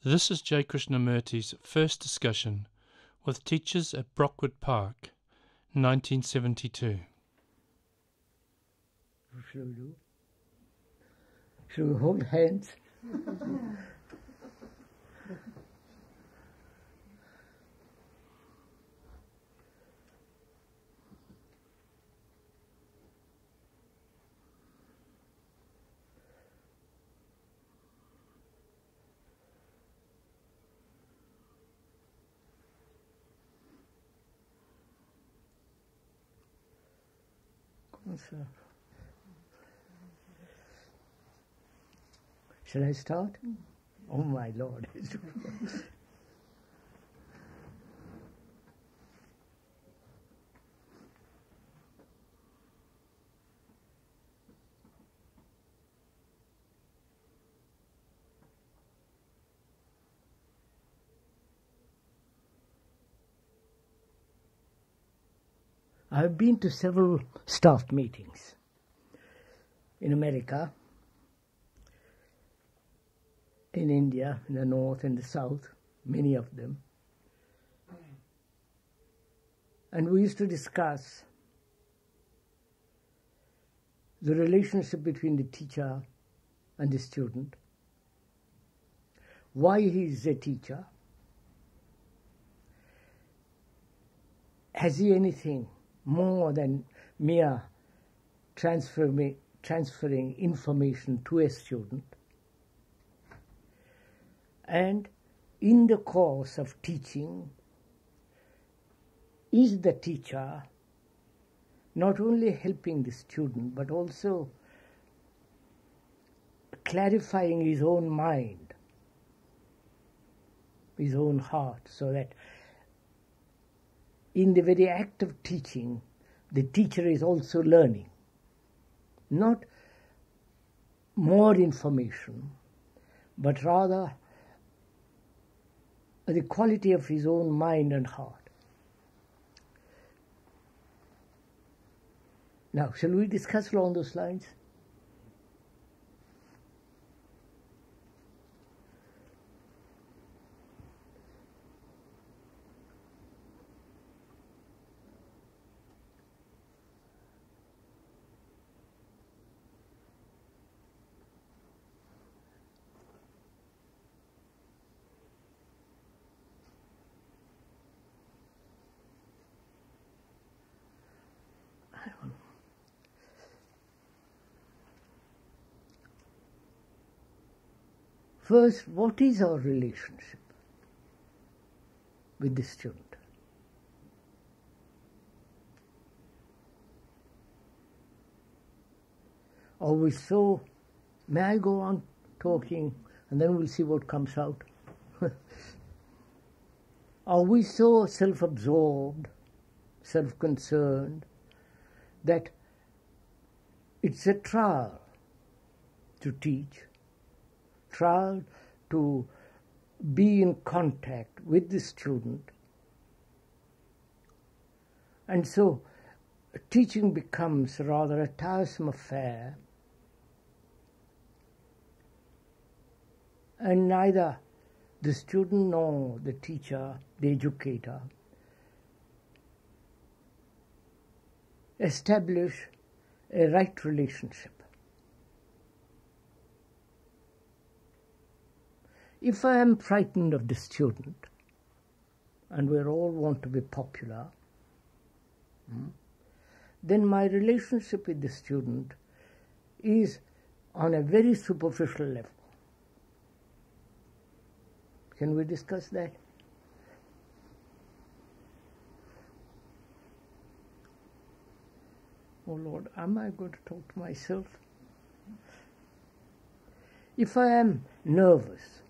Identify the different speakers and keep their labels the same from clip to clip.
Speaker 1: This is J. Krishnamurti's first discussion with teachers at Brockwood Park, 1972.
Speaker 2: What shall we do? Shall we hold hands? Sir. Shall I start? Oh my Lord. I have been to several staff meetings in America, in India, in the north and the south, many of them. And we used to discuss the relationship between the teacher and the student, why he is a teacher, has he anything more than mere transferring information to a student. And in the course of teaching, is the teacher not only helping the student but also clarifying his own mind, his own heart, so that in the very act of teaching, the teacher is also learning. Not more information, but rather the quality of his own mind and heart. Now, shall we discuss along those lines? First, what is our relationship with the student? Are we so, may I go on talking and then we'll see what comes out? Are we so self-absorbed, self-concerned, that it's a trial to teach, trial to be in contact with the student, and so teaching becomes rather a tiresome affair, and neither the student nor the teacher, the educator, establish a right relationship. If I am frightened of the student, and we all want to be popular, then my relationship with the student is on a very superficial level. Can we discuss that? Oh Lord, am I going to talk to myself? If I am nervous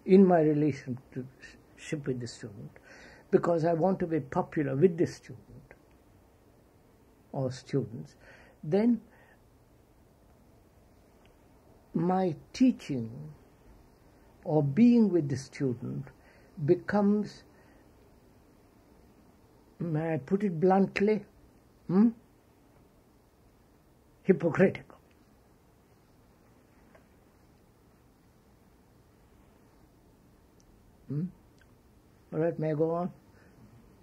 Speaker 2: in my relationship with the student, because I want to be popular with the student or students, then my teaching or being with the student becomes, may I put it bluntly, hypocritical. All right, may I go on?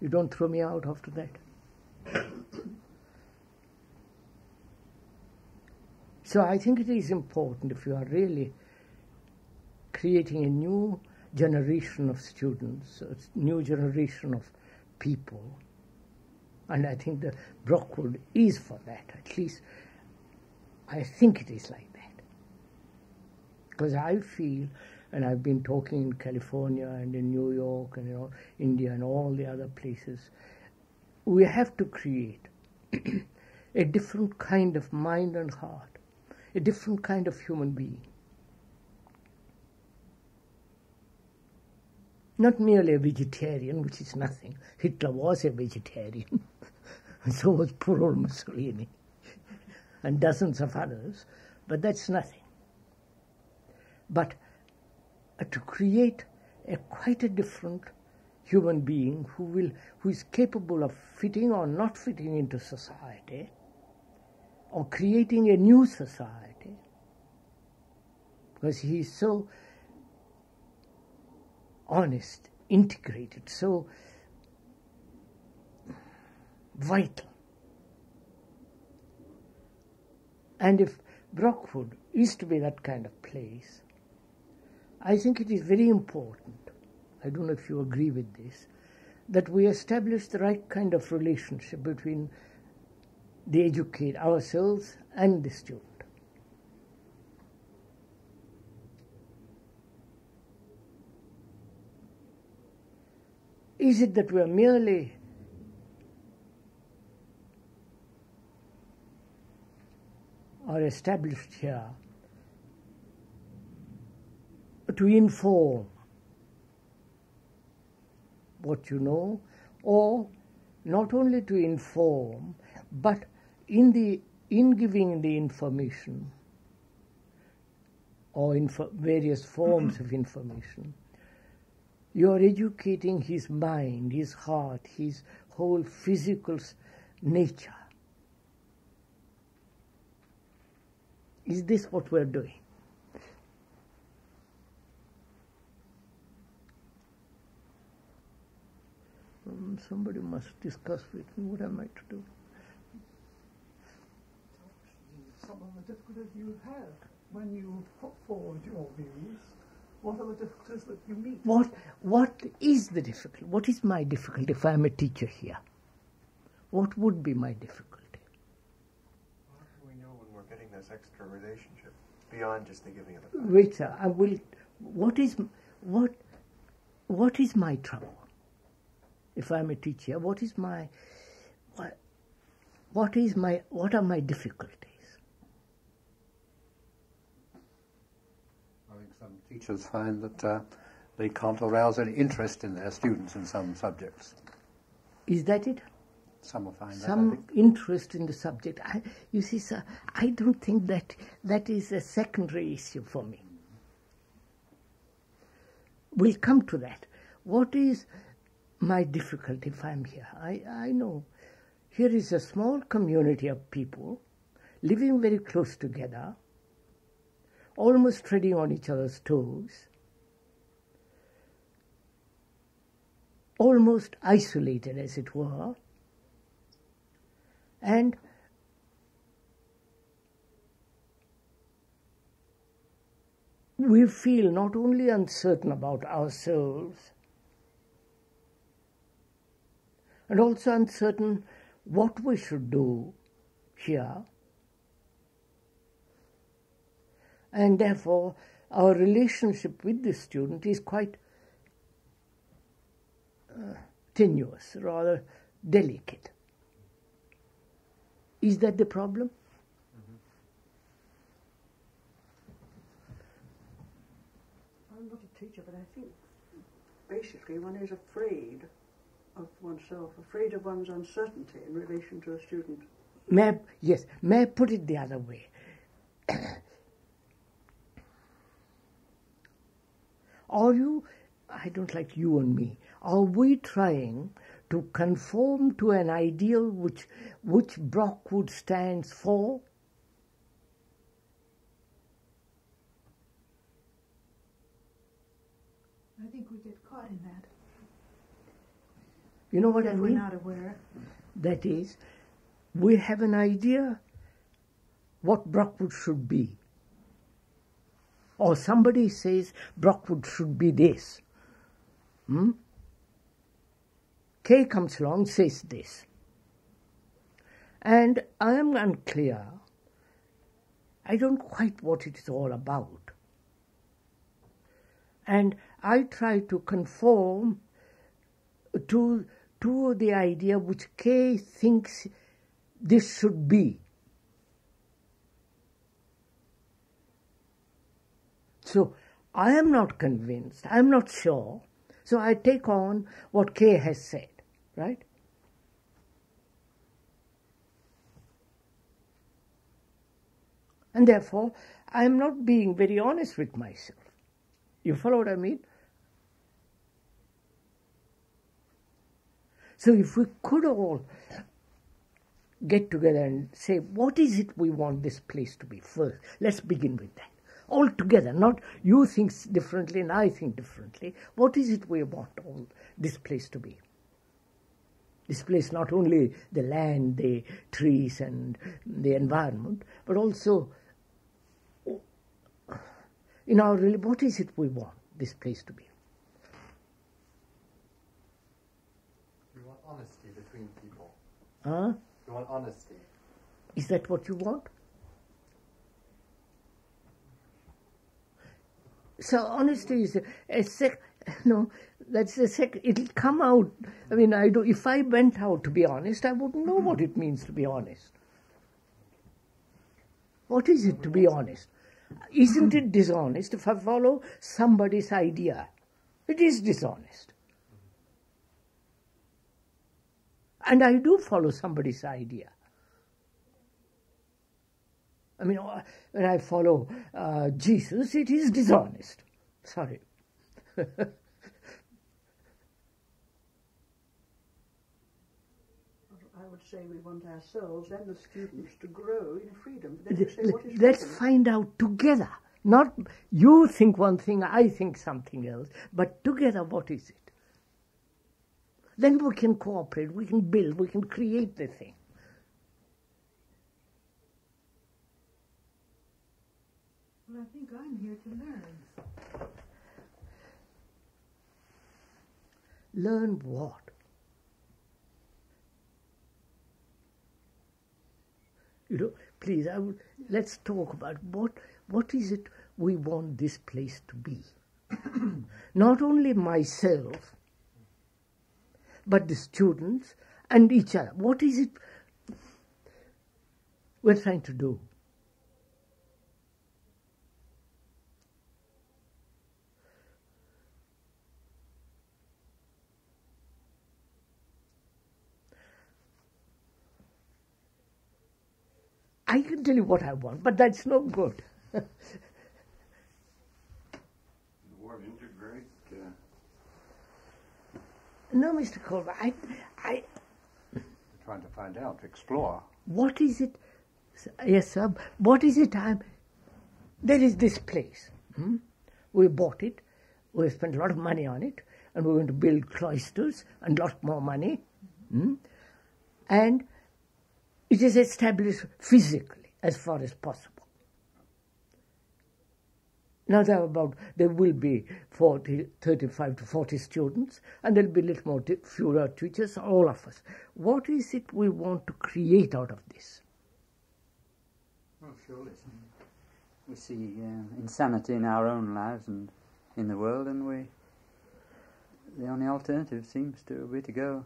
Speaker 2: You don't throw me out after that. So I think it is important, if you are really creating a new generation of students, a new generation of people, and I think the Brockwood is for that, at least I think it is like that. Because I feel, and I've been talking in California and in New York and India and all the other places, we have to create a different kind of mind and heart, a different kind of human being. Not merely a vegetarian, which is nothing. Hitler was a vegetarian, and so was poor old Mussolini, and dozens of others, but that's nothing. But to create quite a different human being who is capable of fitting or not fitting into society, or creating a new society, because he is so honest, integrated, so vital. And if Brockwood is to be that kind of place, I think it is very important, I don't know if you agree with this, that we establish the right kind of relationship between the educator, ourselves, and the student. Is it that we are merely established here to inform what you know, or not only to inform, but in giving the information, or various forms of information, you are educating his mind, his heart, his whole physical nature. Is this what we're doing? Somebody must discuss with me. What am I to do?
Speaker 3: Some of the difficulties you have when you put forward your views. What are the difficulties that you meet?
Speaker 2: What is the difficulty? What is my difficulty if I am a teacher here? What would be my difficulty?
Speaker 4: How do we know when we're getting this extra relationship beyond just the giving of the facts?
Speaker 2: Wait, sir. I will. What is my trouble? If I am a teacher, what are my difficulties?
Speaker 5: I think some teachers find that they can't arouse any interest in their students in some subjects.
Speaker 2: Is that it?
Speaker 5: Some will find that.
Speaker 2: Some interest in the subject. You see, sir, I don't think that is a secondary issue for me. We'll come to that. What is my difficulty if I'm here? I know. Here is a small community of people living very close together, almost treading on each other's toes, almost isolated, as it were, and we feel not only uncertain about ourselves, and also uncertain what we should do here, and therefore our relationship with the student is quite tenuous, rather delicate. Is that the problem?
Speaker 3: I'm not a teacher, but I think basically one is afraid of oneself, afraid of one's uncertainty in relation to a student.
Speaker 2: May I put it the other way? Are you, I don't like you and me, are we trying to conform to an ideal which Brockwood stands for?
Speaker 6: I think we get caught in that.
Speaker 2: You know what I
Speaker 6: If
Speaker 2: mean?
Speaker 6: we're not aware.
Speaker 2: That is, we have an idea what Brockwood should be. Or somebody says Brockwood should be this. Kay comes along, says this. And I am unclear. I don't quite what it is all about. And I try to conform to the idea which Kay thinks this should be. So I am not convinced, I am not sure, so I take on what Kay has said, right? And therefore, I am not being very honest with myself. You follow what I mean? So if we could all get together and say, what is it we want this place to be first? Let's begin with that. All together, not you think differently and I think differently. What is it we want all this place to be? This place, not only the land, the trees and the environment, but also in our really, what is it we want this place to be?
Speaker 5: You want honesty between people.
Speaker 2: Huh?
Speaker 5: You want honesty.
Speaker 2: Is that what you want? So honesty is that's a it'll come out. I mean, if I went out to be honest, I wouldn't know what it means to be honest. What is it to be honest? Isn't it dishonest if I follow somebody's idea? It is dishonest. And I do follow somebody's idea. I mean, when I follow Jesus, it is dishonest. Sorry.
Speaker 3: I would say we want ourselves and the students to grow in freedom. Then you say, what is
Speaker 2: Let's
Speaker 3: freedom?
Speaker 2: find out together. Not you think one thing, I think something else, but together what is it? Then we can cooperate, we can build, we can create the thing.
Speaker 6: Well, I think I'm here to learn.
Speaker 2: Learn what? Please, let's talk about what is it we want this place to be. Not only myself, but the students and each other. What is it we're trying to do? I can tell you what I want, but that's no good.
Speaker 7: The word integrate.
Speaker 2: No, Mr. Culver,
Speaker 5: You're trying to find out, to explore.
Speaker 2: what is it? Yes, sir. What is it? There is this place. We bought it. We spent a lot of money on it, and we're going to build cloisters and a lot more money. And it is established physically as far as possible. Now there will be 35 to 40 students, and there'll be a little more fewer teachers, all of us. What is it we want to create out of this?
Speaker 8: Well, surely we see insanity in our own lives and in the world, and the only alternative seems to be to go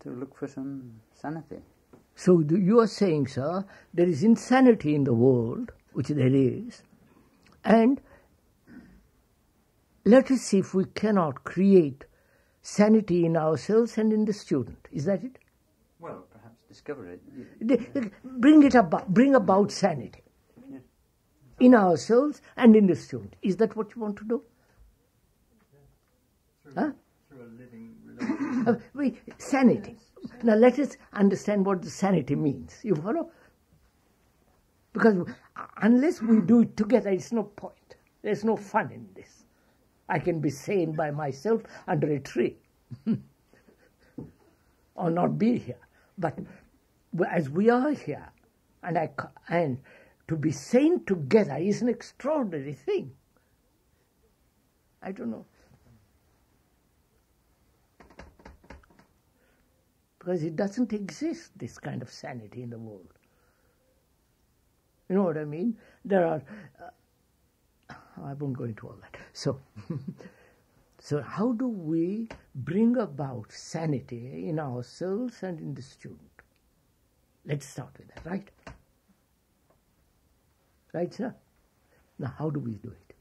Speaker 8: to look for some sanity.
Speaker 2: So you are saying, sir, there is insanity in the world, which there is, and let us see if we cannot create sanity in ourselves and in the student. Is that it?
Speaker 8: Well, perhaps discover it.
Speaker 2: Bring about sanity in ourselves and in the student. Is that what you want to do?
Speaker 4: Through a living relationship.
Speaker 2: Sanity. Now let us understand what the sanity means. You follow? Because unless we do it together, it's no point. There's no fun in this. I can be sane by myself under a tree or not be here. But as we are here, and to be sane together is an extraordinary thing. I don't know. Because it doesn't exist, this kind of sanity in the world. You know what I mean? There are... I won't go into all that. So, so how do we bring about sanity in ourselves and in the student? Let's start with that, right? Right, sir? Now, how do we do it?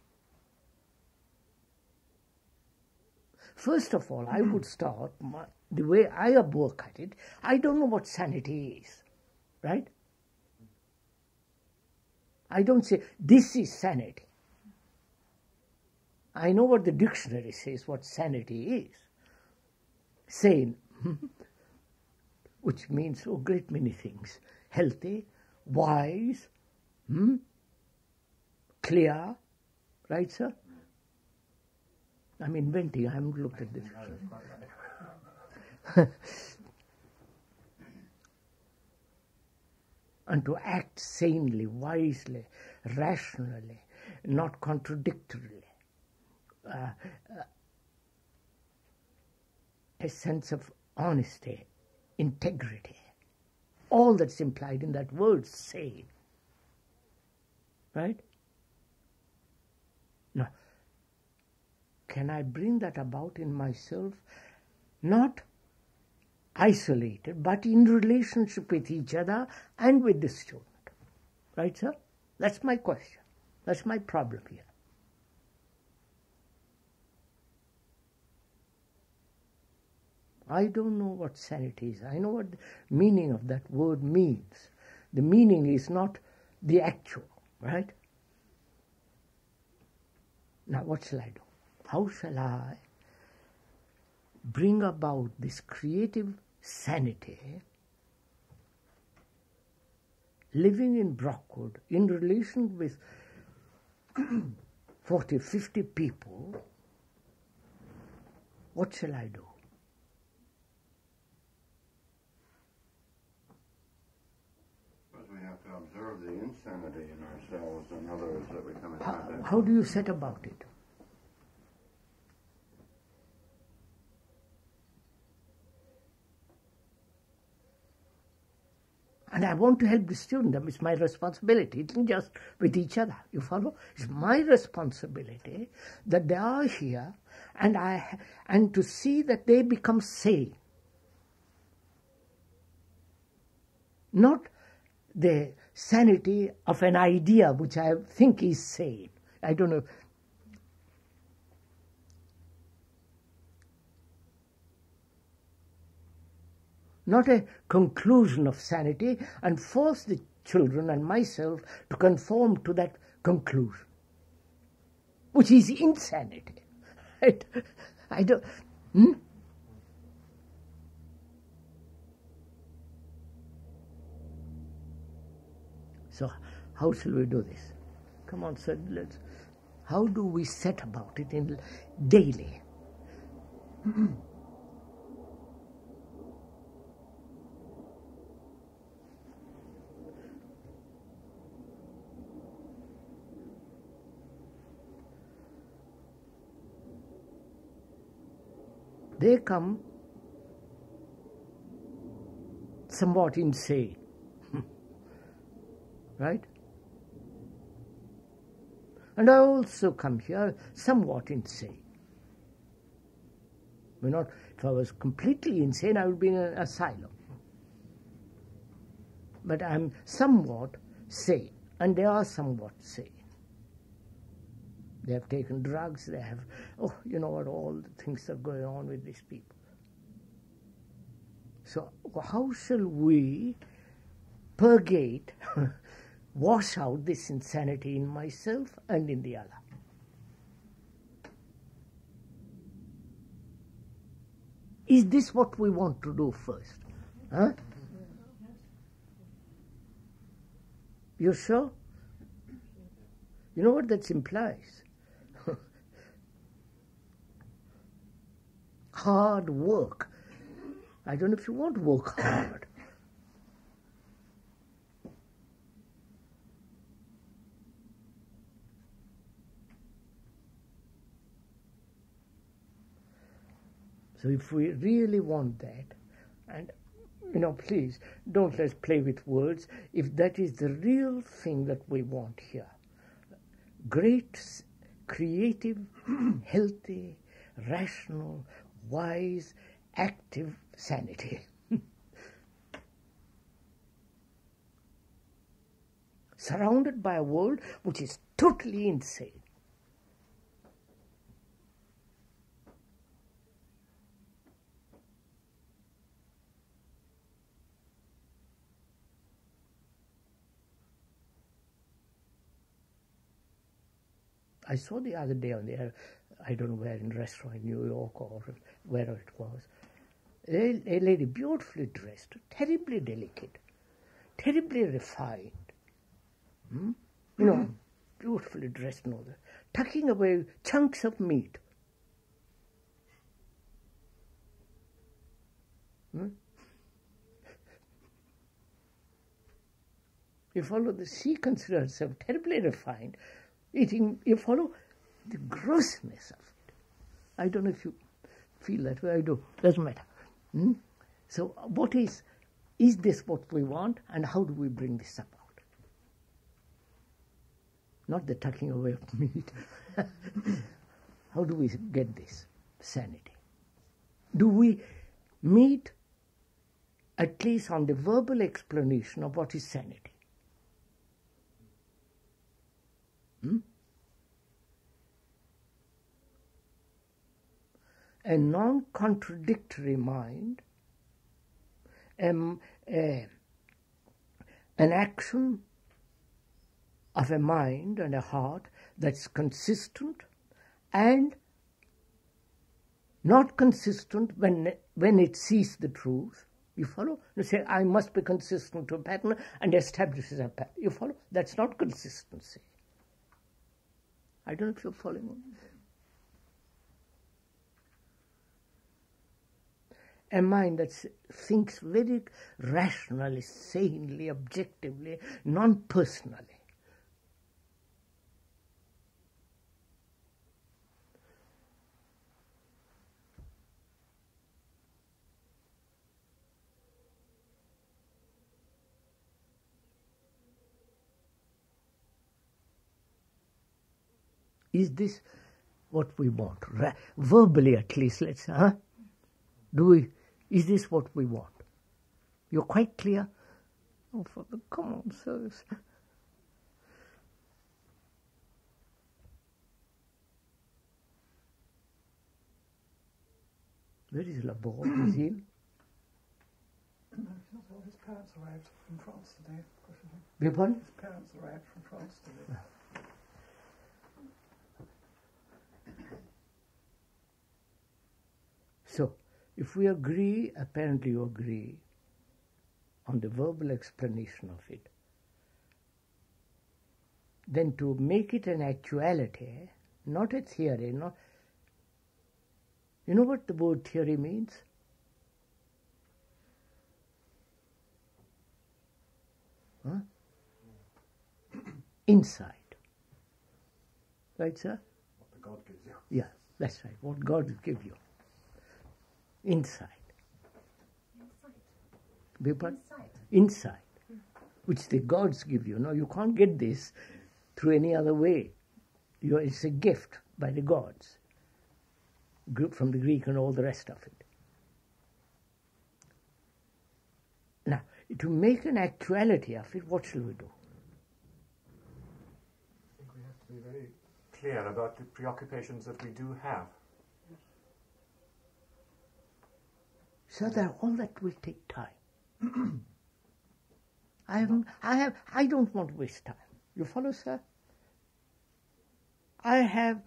Speaker 2: First of all, I would start, the way I work at it, I don't know what sanity is, right? I don't say, this is sanity. I know what the dictionary says, what sanity is. Sane, which means a great many things. Healthy, wise, clear, right, sir? I'm inventing, I haven't looked at the dictionary. And to act sanely, wisely, rationally, not contradictorily. A sense of honesty, integrity, all that's implied in that word, sane. Right? Now, can I bring that about in myself? Not isolated, but in relationship with each other and with the student. Right, sir? That's my question. That's my problem here. I don't know what sanity is. I know what the meaning of that word means. The meaning is not the actual, right? Now, what shall I do? How shall I bring about this creative sanity living in Brockwood in relation with 40, 50 people? What shall I do?
Speaker 7: We have to observe the insanity in ourselves and others that we come in contact with.
Speaker 2: How do you set about it? And I want to help the student. That is my responsibility. It's not just with each other. You follow? It's my responsibility that they are here and to see that they become sane. Not the sanity of an idea which I think is sane. I don't know. Not a conclusion of sanity and force the children and myself to conform to that conclusion, which is insanity. I don't... So, how shall we do this? Come on, sir, how do we set about it in daily? They come somewhat insane, right? And I also come here somewhat insane. If I was completely insane, I would be in an asylum. But I'm somewhat sane, and they are somewhat sane. They have taken drugs, they have, you know what, all the things that are going on with these people. So how shall we purgate, wash out this insanity in myself and in the other? Is this what we want to do first? Huh? You sure? You know what that implies? hard work. I don't know if you want to work hard. So if we really want that, and please don't let's play with words, if that is the real thing that we want here, great, creative, healthy, rational, wise, active sanity. Surrounded by a world which is totally insane. I saw the other day on the air, I don't know where, in a restaurant in New York or wherever it was, a lady beautifully dressed, terribly delicate, terribly refined, beautifully dressed and all that, tucking away chunks of meat. You follow she considers herself terribly refined, eating, you follow the grossness of it. I don't know if you feel that way, I do, doesn't matter. So what is this what we want, and how do we bring this about? Not the tucking away of meat. How do we get this sanity? Do we meet at least on the verbal explanation of what is sanity? A non-contradictory mind, an action of a mind and a heart that's consistent and not consistent when it sees the truth. You follow? You say, I must be consistent to a pattern and establishes a pattern. You follow? That's not consistency. I don't know if you're following on. A mind that thinks very rationally, sanely, objectively, non-personally. Is this what we want? Verbally at least, let's say, is this what we want? You're quite clear? Oh, for the common service. Where is Laborde? Is he?
Speaker 3: His parents arrived from France today.
Speaker 2: Beg pardon?
Speaker 3: His parents arrived from France today.
Speaker 2: So, if we agree, apparently you agree, on the verbal explanation of it, then to make it an actuality, not a theory, you know what the word theory means? Insight. Right, sir?
Speaker 4: What the God gives you.
Speaker 2: Yeah, that's right, what God will give you. Insight. Insight. Which the gods give you. No, you can't get this through any other way. It's a gift by the gods, from the Greek and all the rest of it. Now, to make an actuality of it, what shall we do?
Speaker 4: I think we have to be very clear about the preoccupations that we do have.
Speaker 2: So that all that will take time. I don't want to waste time. You follow, sir? I have,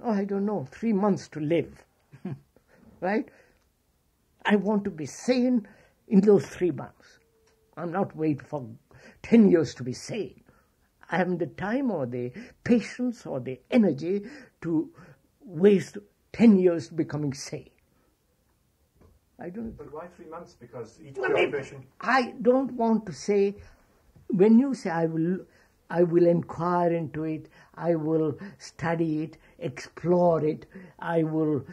Speaker 2: 3 months to live. Right? I want to be sane in those 3 months. I'm not waiting for 10 years to be sane. I haven't the time or the patience or the energy to waste 10 years becoming sane. I don't.
Speaker 4: But why 3 months? Because each
Speaker 2: Well,
Speaker 4: preoccupation...
Speaker 2: I don't want to say, when you say I will inquire into it, I will study it, explore it, I will,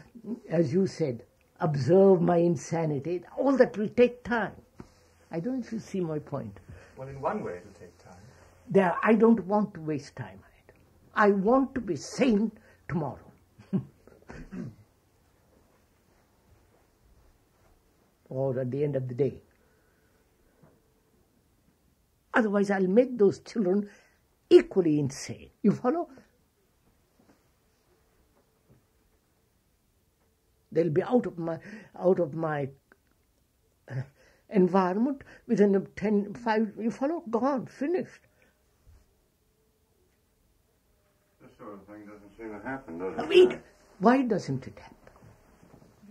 Speaker 2: as you said, observe my insanity, all that will take time. I don't know if you see my point.
Speaker 4: Well, in one way it will take time.
Speaker 2: I don't want to waste time on it. I want to be sane tomorrow. Or at the end of the day. Otherwise, I'll make those children equally insane. You follow? They'll be out of my environment within 5. You follow? Gone, finished.
Speaker 7: This sort of thing doesn't seem to happen, does it?
Speaker 2: Wait, why doesn't it happen?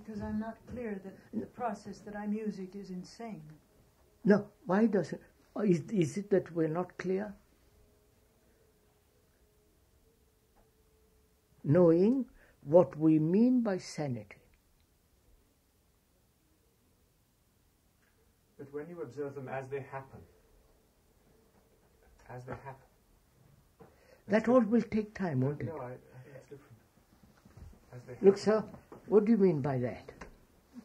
Speaker 6: Because I'm not clear that the process that I'm using is insane.
Speaker 2: No, why doesn't? Is it that we're not clear? Knowing what we mean by sanity.
Speaker 4: But when you observe them as they happen,
Speaker 2: that all will take time, won't it?
Speaker 4: No, I think it's different. As they
Speaker 2: Look,
Speaker 4: happen.
Speaker 2: sir, what do you mean by that?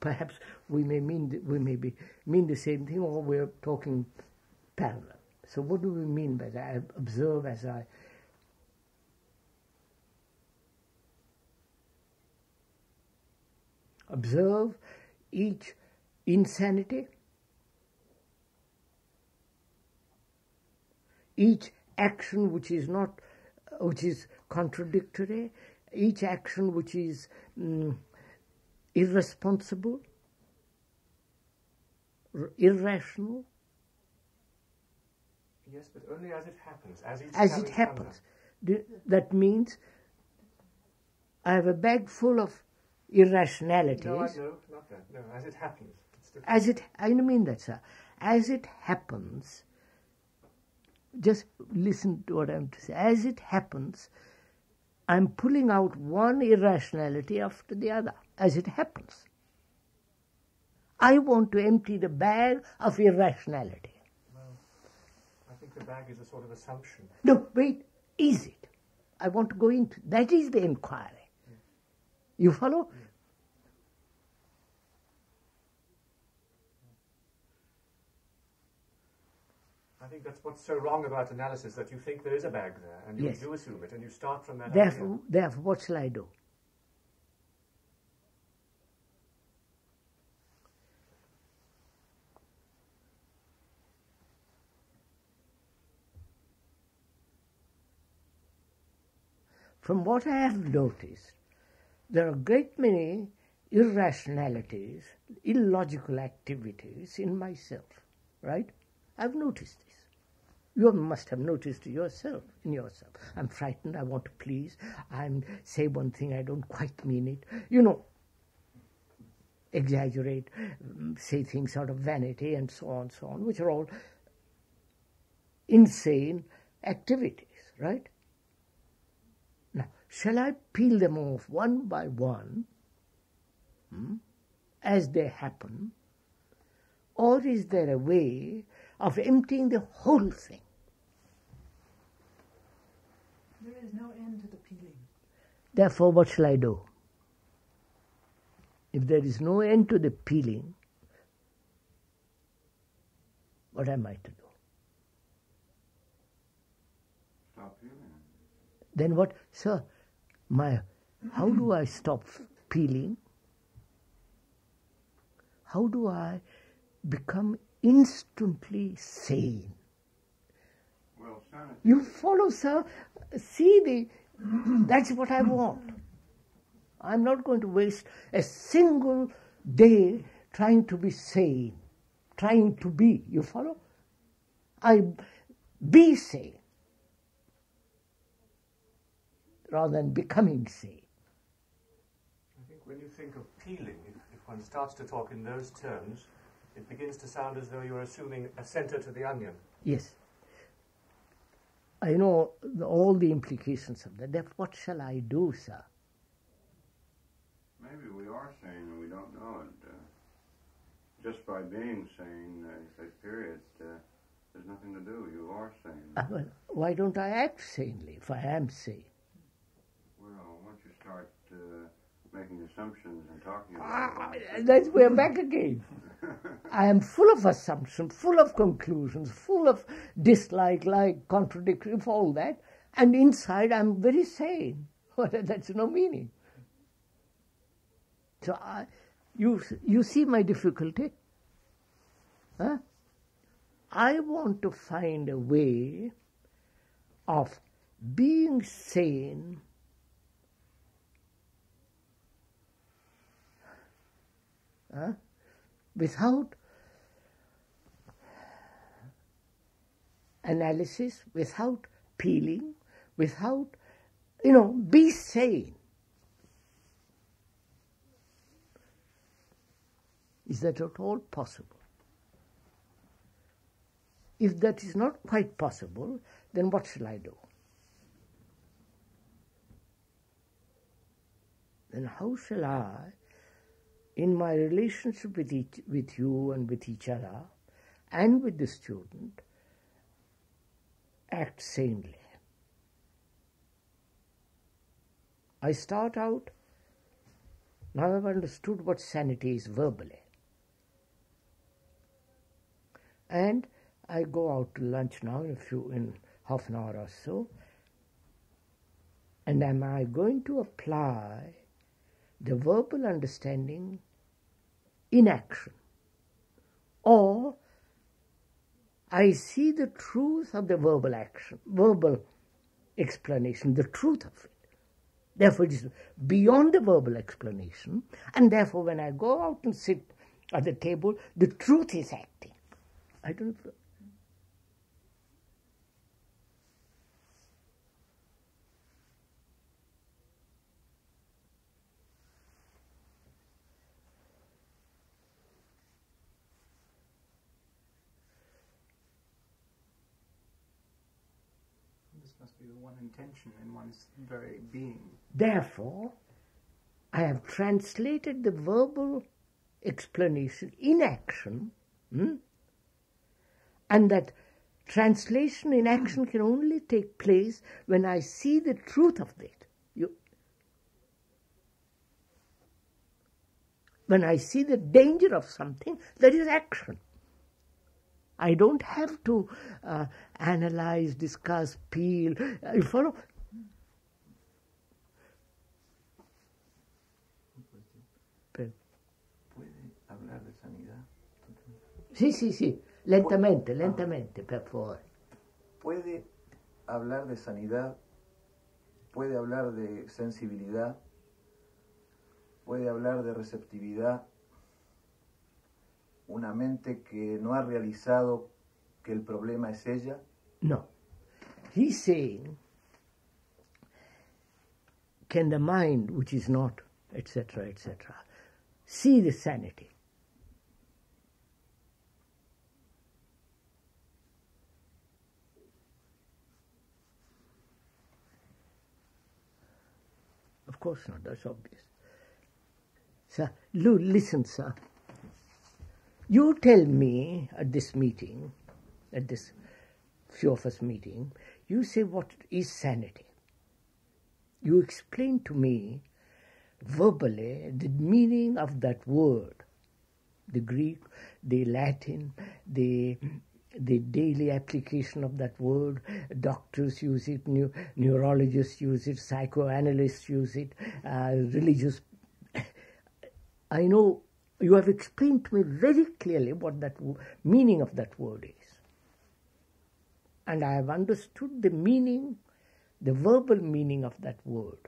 Speaker 2: Perhaps we may mean the same thing, or we're talking parallel. So what do we mean by that? I observe as I observe each insanity, each action which is contradictory, each action which is irresponsible, irrational.
Speaker 4: Yes, but only as it happens.
Speaker 2: As it happens. That means I have a bag full of irrationalities.
Speaker 4: No, not that. No, as it happens. It's different.
Speaker 2: I mean that, sir. As it happens, just listen to what I'm to say. As it happens, I'm pulling out one irrationality after the other. As it happens. I want to empty the bag of irrationality.
Speaker 4: I think the bag is a sort of assumption.
Speaker 2: No, wait, is it? I want to go into, that is the inquiry. You follow?
Speaker 4: I think that's what's so wrong about analysis, that you think there is a bag there, and you
Speaker 2: Yes.
Speaker 4: do assume it, and you start from that
Speaker 2: Therefore,
Speaker 4: idea.
Speaker 2: what shall I do? From what I have noticed, there are a great many irrationalities, illogical activities in myself, right? I've noticed this. You must have noticed it yourself, in yourself. I'm frightened, I want to please, I say one thing, I don't quite mean it. You know, exaggerate, say things out of vanity, and so on, which are all insane activities, right? Now, shall I peel them off one by one, as they happen, or is there a way of emptying the whole thing?
Speaker 6: There is no end to the peeling.
Speaker 2: Therefore, what shall I do? If there is no end to the peeling, what am I to do?
Speaker 7: Stop peeling.
Speaker 2: Then what? Sir, how do I stop peeling? How do I become instantly sane?
Speaker 7: Well, sanity.
Speaker 2: You follow, sir. See, that's what I want. I'm not going to waste a single day trying to be sane, trying to be. You follow? Be sane rather than becoming sane.
Speaker 4: I think when you think of peeling, if one starts to talk in those terms, it begins to sound as though you're assuming a center to the onion.
Speaker 2: Yes. I know all the implications of that. Therefore, what shall I do, sir?
Speaker 7: Maybe we are sane and we don't know it. just by being sane, say, period, there's nothing to do. You are sane.
Speaker 2: Well, why don't I act sanely if I am sane?
Speaker 7: Well, once you start making assumptions and talking about
Speaker 2: That's we're back again. I am full of assumptions, full of conclusions, full of dislike, like, contradictory, all that, and inside I'm very sane. That's no meaning. So you see my difficulty? Huh? I want to find a way of being sane without analysis, without peeling, without, be sane. Is that at all possible? If that is not quite possible, then what shall I do? Then how shall I, in my relationship with you and with each other, and with the student, act sanely? I start out, now I've understood what sanity is verbally. And I go out to lunch now in half an hour or so, and am I going to apply the verbal understanding in action? Or I see the truth of the verbal action, verbal explanation, the truth of it. Therefore it is beyond the verbal explanation, and therefore when I go out and sit at the table, the truth is acting. I don't know.
Speaker 9: This must be the one intention in one's very being.
Speaker 2: Therefore, I have translated the verbal explanation in action, and that translation in action can only take place when I see the truth of it. When I see the danger of something, that is action. I don't have to analyze, discuss, peel. You follow?
Speaker 10: ¿Puede hablar de sanidad?
Speaker 2: Sí. Lentamente, per favore.
Speaker 10: ¿Puede hablar de sanidad? ¿Puede hablar de sensibilidad? ¿Puede hablar de receptividad? Una mente que no ha realizado que el problema es ella?
Speaker 2: No. He's saying, can the mind, which is not, etc., see the sanity? Of course not, that's obvious. Sir, listen, sir. You tell me at this meeting, at this few of us meeting, you say what is sanity. You explain to me verbally the meaning of that word, the Greek, the Latin, the daily application of that word. Doctors use it, neurologists use it, psychoanalysts use it, religious. I know you have explained to me very clearly what that meaning of that word is. And I have understood the meaning, the verbal meaning of that word.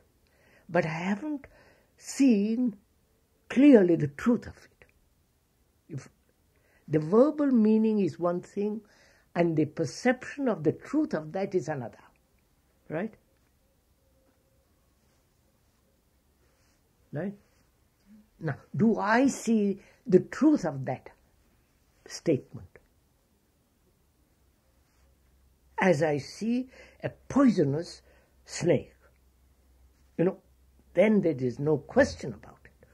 Speaker 2: But I haven't seen clearly the truth of it. If the verbal meaning is one thing, and the perception of the truth of that is another. Right? Right? Now, do I see the truth of that statement? As I see a poisonous snake, then there is no question about it.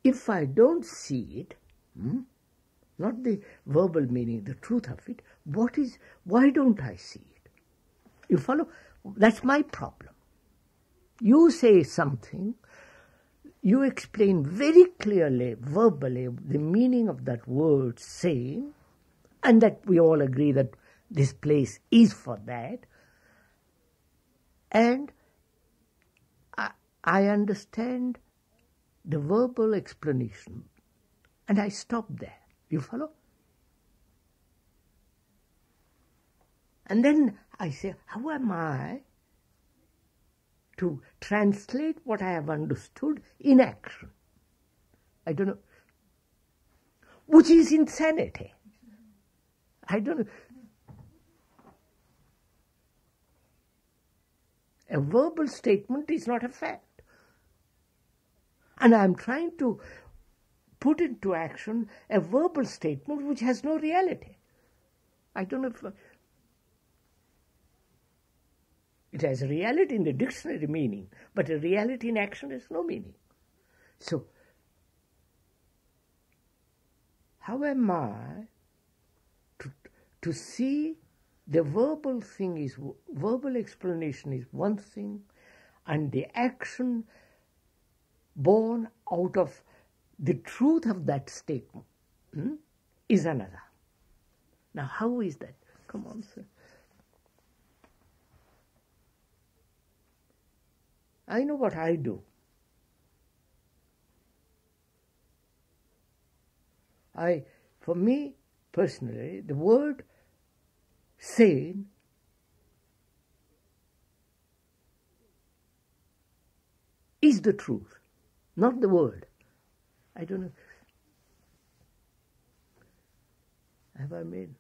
Speaker 2: if I don't see it, not the verbal meaning, the truth of it, why don't I see it? You follow? That's my problem. You say something, you explain very clearly, verbally, the meaning of that word sane, and that we all agree that this place is for that, and I understand the verbal explanation, and I stop there. You follow? And then I say, how am I to translate what I have understood in action? I don't know. Which is insanity. I don't know. A verbal statement is not a fact. And I'm trying to put into action a verbal statement which has no reality. I don't know if it has a reality in the dictionary meaning, but a reality in action has no meaning. So, how am I to see the verbal thing is, verbal explanation is one thing, and the action born out of the truth of that statement is another. Now, how is that? Come on, sir. I know what I do. For me, personally, the word sane is the truth, not the word. I don't know. Have I made?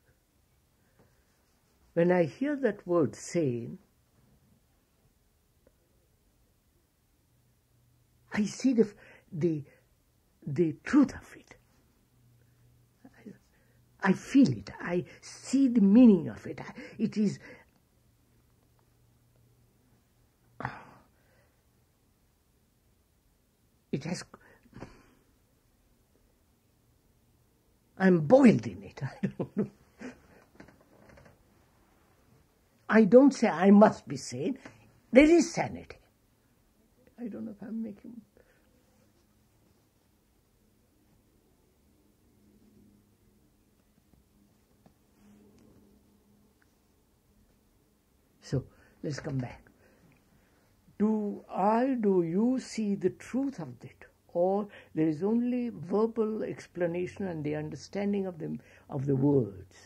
Speaker 2: When I hear that word sane, I see the truth of it. I feel it. I see the meaning of it. It is. It has. I'm boiled in it. I don't know. I don't say I must be sane. There is sanity. I don't know if I'm making. So let's come back. Do you see the truth of it, or there is only verbal explanation and the understanding of the words?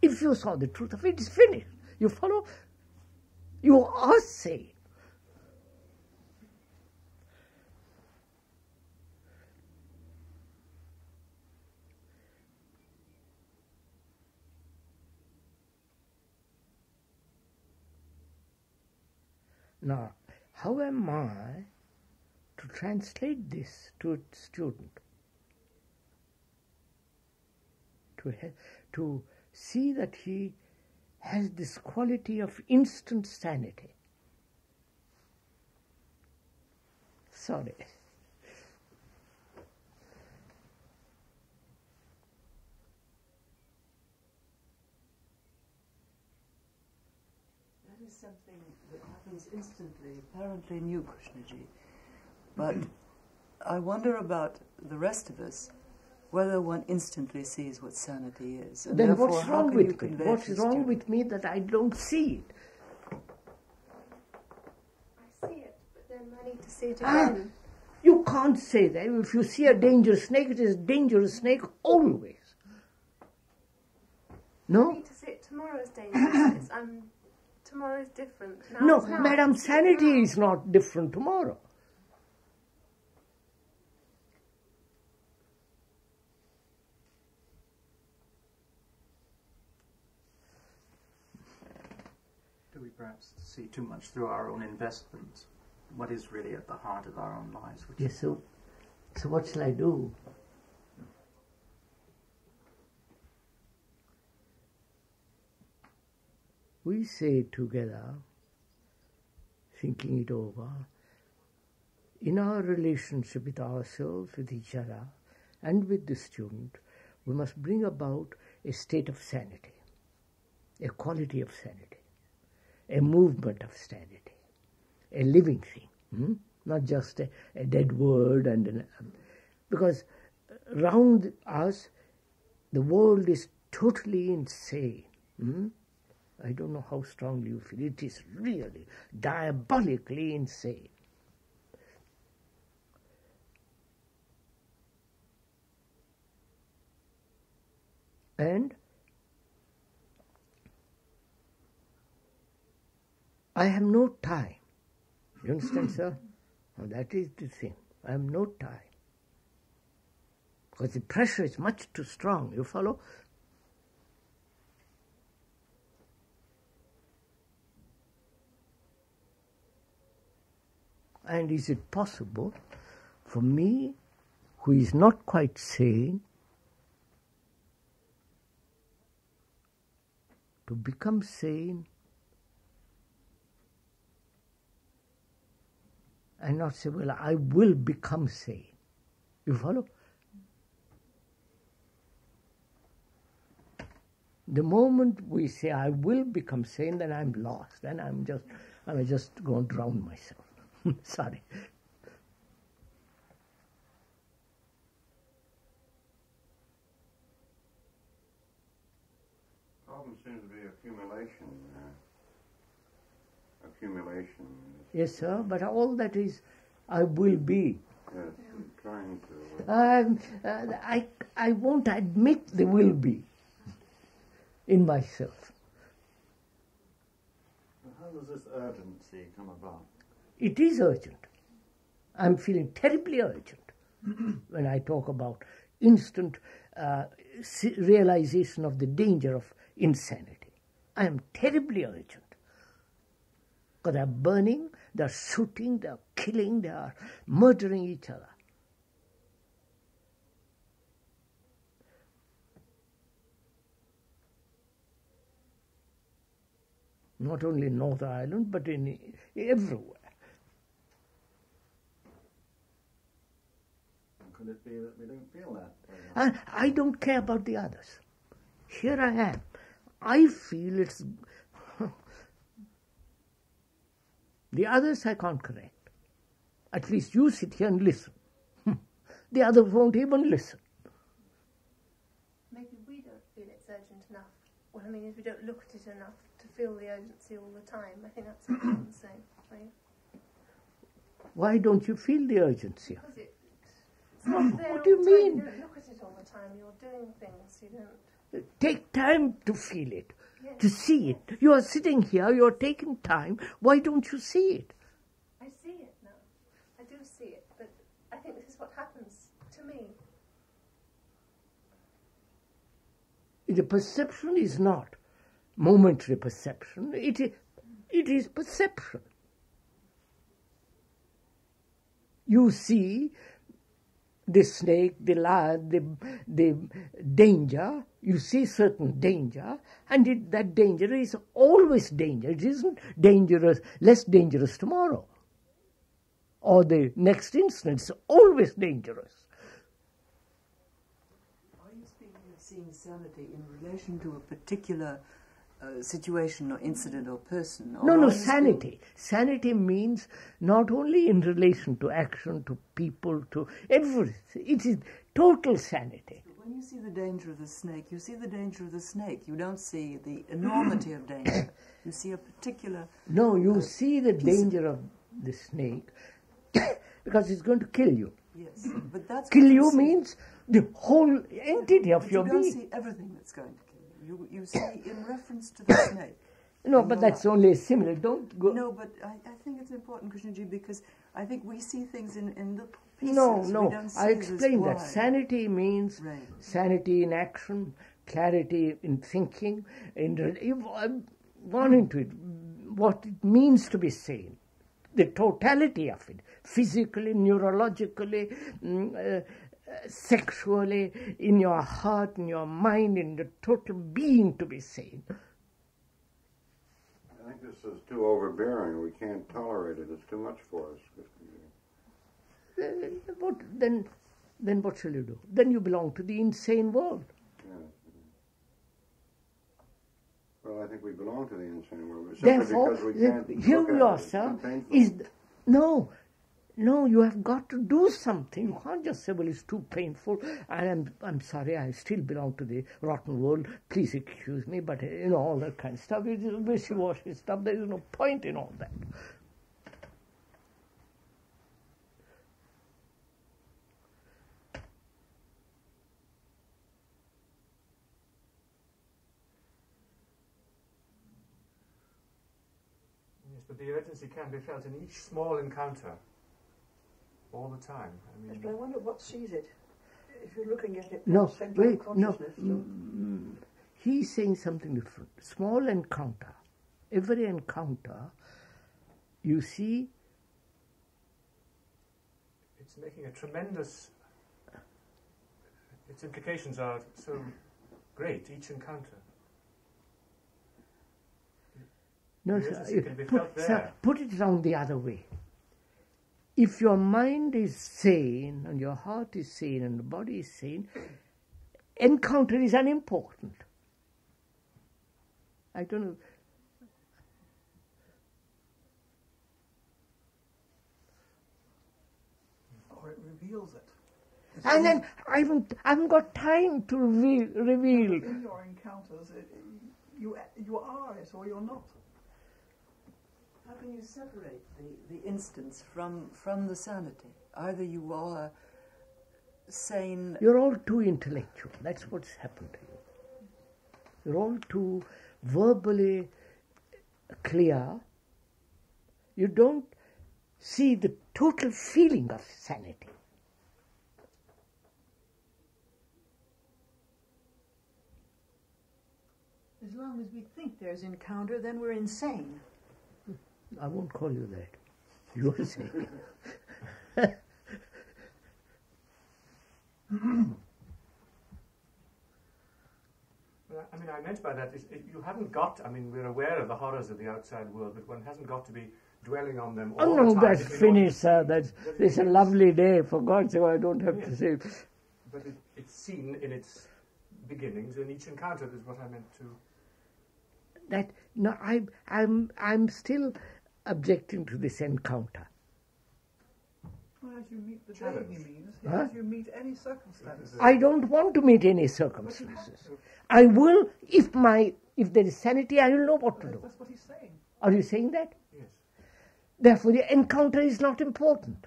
Speaker 2: If you saw the truth of it, it's finished. You follow? You are sane. Now, how am I to translate this to a student? To see that he has this quality of instant sanity. Sorry.
Speaker 3: That is something that happens instantly, apparently in you, Krishnaji. But I wonder about the rest of us, whether one instantly sees what sanity is. And
Speaker 2: then what's wrong with me? What's wrong with me that I don't see it?
Speaker 11: I see it, but then I need to see it again.
Speaker 2: You can't say that. If you see a dangerous snake, it is a dangerous snake always. No?
Speaker 11: I need to see it tomorrow as dangerous. Tomorrow is different.
Speaker 2: No, Madam, sanity is not different tomorrow.
Speaker 9: Do we perhaps see too much through our own investment? What is really at the heart of our own lives?
Speaker 2: Yes, so what shall I do? We say together, thinking it over, in our relationship with ourselves, with each other, and with the student, we must bring about a state of sanity, a quality of sanity, a movement of sanity, a living thing, not just a dead word. Because round us, the world is totally insane. I don't know how strongly you feel. It is really diabolically insane. And I have no time. You understand, sir? Now that is the thing. I have no time. Because the pressure is much too strong. You follow? And is it possible for me, who is not quite sane, to become sane and not say, well, I will become sane? You follow? The moment we say, I will become sane, then I'm lost. Then I just go and drown myself. Sorry.
Speaker 7: Problem seems to be accumulation. Accumulation.
Speaker 2: Yes, sir, but all that is, I will be.
Speaker 7: Yes, trying to...
Speaker 2: I won't admit the will be in myself.
Speaker 5: How does this urgency come about?
Speaker 2: It is urgent. I'm feeling terribly urgent when I talk about instant realization of the danger of insanity. I am terribly urgent. Because they're burning, they're shooting, they're killing, they are murdering each other. Not only in North Ireland, but in everywhere.
Speaker 5: Could it be that we don't feel that?
Speaker 2: I don't care about the others. Here I am. I feel it's... The others I can't correct. At least you sit here and listen. The others won't even listen.
Speaker 11: Maybe we don't feel it's urgent enough. What I mean is we don't look at it enough to feel the urgency all the time. I think that's what I'm saying, right?
Speaker 2: Why don't you feel the urgency?
Speaker 11: Because it's not there.
Speaker 2: What do you mean?
Speaker 11: You don't look at it all the time. You're doing things. You don't.
Speaker 2: Take time to feel it,
Speaker 11: yes.
Speaker 2: To see it. You are sitting here, you are taking time. Why don't you see it?
Speaker 11: I see it now. I do see it, but I think this is what happens to me.
Speaker 2: The perception is not momentary perception. It is perception. You see the snake, the lion, the danger. You see certain danger, and that danger is always danger. It isn't dangerous, less dangerous tomorrow. Or the next instant, it's always dangerous.
Speaker 3: Are you speaking of seeing sanity in relation to a particular situation or incident or person? Or
Speaker 2: No, sanity. Sanity means not only in relation to action, to people, to everything. It is total sanity.
Speaker 3: When you see the danger of the snake, you see the danger of the snake. You don't see the enormity of danger. You see a particular...
Speaker 2: No, you see the danger of the snake because it's going to kill you.
Speaker 3: Yes, but that's...
Speaker 2: Kill you means the whole entity of your being.
Speaker 3: You don't see everything that's going to kill you. You see in reference to the snake.
Speaker 2: No, but that's only a similar. Don't go...
Speaker 3: No, but I think it's important, Krishnaji, because I think we see things in the pieces.
Speaker 2: No, I explained that. Sanity means sanity in action, clarity in thinking. I've gone into it, what it means to be sane, the totality of it, physically, neurologically, sexually, in your heart, in your mind, in the total being to be sane.
Speaker 7: I think this is too overbearing. We can't tolerate it. It's too much for us.
Speaker 2: then what shall you do? Then you belong to the insane world.
Speaker 7: Yeah. Well, I think we belong to the insane world. But
Speaker 2: Therefore,
Speaker 7: because we can't
Speaker 2: you
Speaker 7: look at
Speaker 2: yourself no, you have got to do something. You can't just say, well, it's too painful, and I'm sorry, I still belong to the rotten world. Please excuse me, but all that kind of stuff. It is wishy-washy stuff. There is no point in all that.
Speaker 4: Yes, but the urgency can be felt in each small encounter. All the time.
Speaker 6: Yes, but I wonder what sees it. If you're looking at it
Speaker 2: No,
Speaker 6: from central
Speaker 2: wait, no.
Speaker 6: consciousness.
Speaker 2: He's saying something different. Small encounter. Every encounter, you see.
Speaker 4: It's making a tremendous. Its implications are so great. Each encounter.
Speaker 2: No,
Speaker 4: the urgency can be felt there.
Speaker 2: sir, put it round the other way. If your mind is sane and your heart is sane and the body is sane, encounter is unimportant. I don't know.
Speaker 9: Or it reveals it.
Speaker 6: And then
Speaker 2: I haven't got time to reveal.
Speaker 6: In your encounters, you are it or you're not.
Speaker 3: How can you separate the instance from the sanity? Either you are sane...
Speaker 2: You're all too intellectual. That's what's happened to you. You're all too verbally clear. You don't see the total feeling of sanity.
Speaker 6: As long as we think there's encounter, then we're insane.
Speaker 2: I won't call you that. You are saying.
Speaker 4: Well, I mean, I meant by that is you haven't got. I mean, we're aware of the horrors of the outside world, but one hasn't got to be dwelling on them all
Speaker 2: Oh
Speaker 4: the
Speaker 2: no,
Speaker 4: time.
Speaker 2: that's finished, sir. It's a lovely day. For God's sake, I don't have to say.
Speaker 4: But it's seen in its beginnings, and each encounter is what I meant to.
Speaker 2: That no, I'm still objecting to this encounter.
Speaker 6: Well, as you meet the
Speaker 4: Challenge.
Speaker 6: day, he means.
Speaker 2: Huh?
Speaker 6: As you meet any circumstances.
Speaker 2: I don't want to meet any circumstances. I will, if there is sanity, I will know what to do.
Speaker 6: That's what he's saying.
Speaker 2: Are you saying that?
Speaker 4: Yes.
Speaker 2: Therefore, the encounter is not important.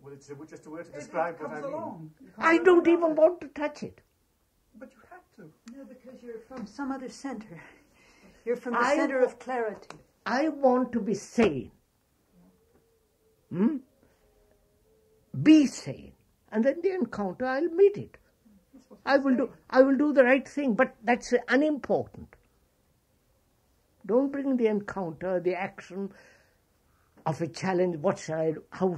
Speaker 4: Well, it's just a word to describe
Speaker 6: it
Speaker 4: what I
Speaker 6: comes
Speaker 4: mean.
Speaker 6: along.
Speaker 2: I don't even want to touch it.
Speaker 6: But you have to.
Speaker 12: No, because you're from some other center. You're from the
Speaker 2: I
Speaker 12: center of clarity.
Speaker 2: I want to be sane. Be sane. And then the encounter, I'll meet it. I will do the right thing, but that's unimportant. Don't bring the encounter, the action of a challenge. What shall I do? How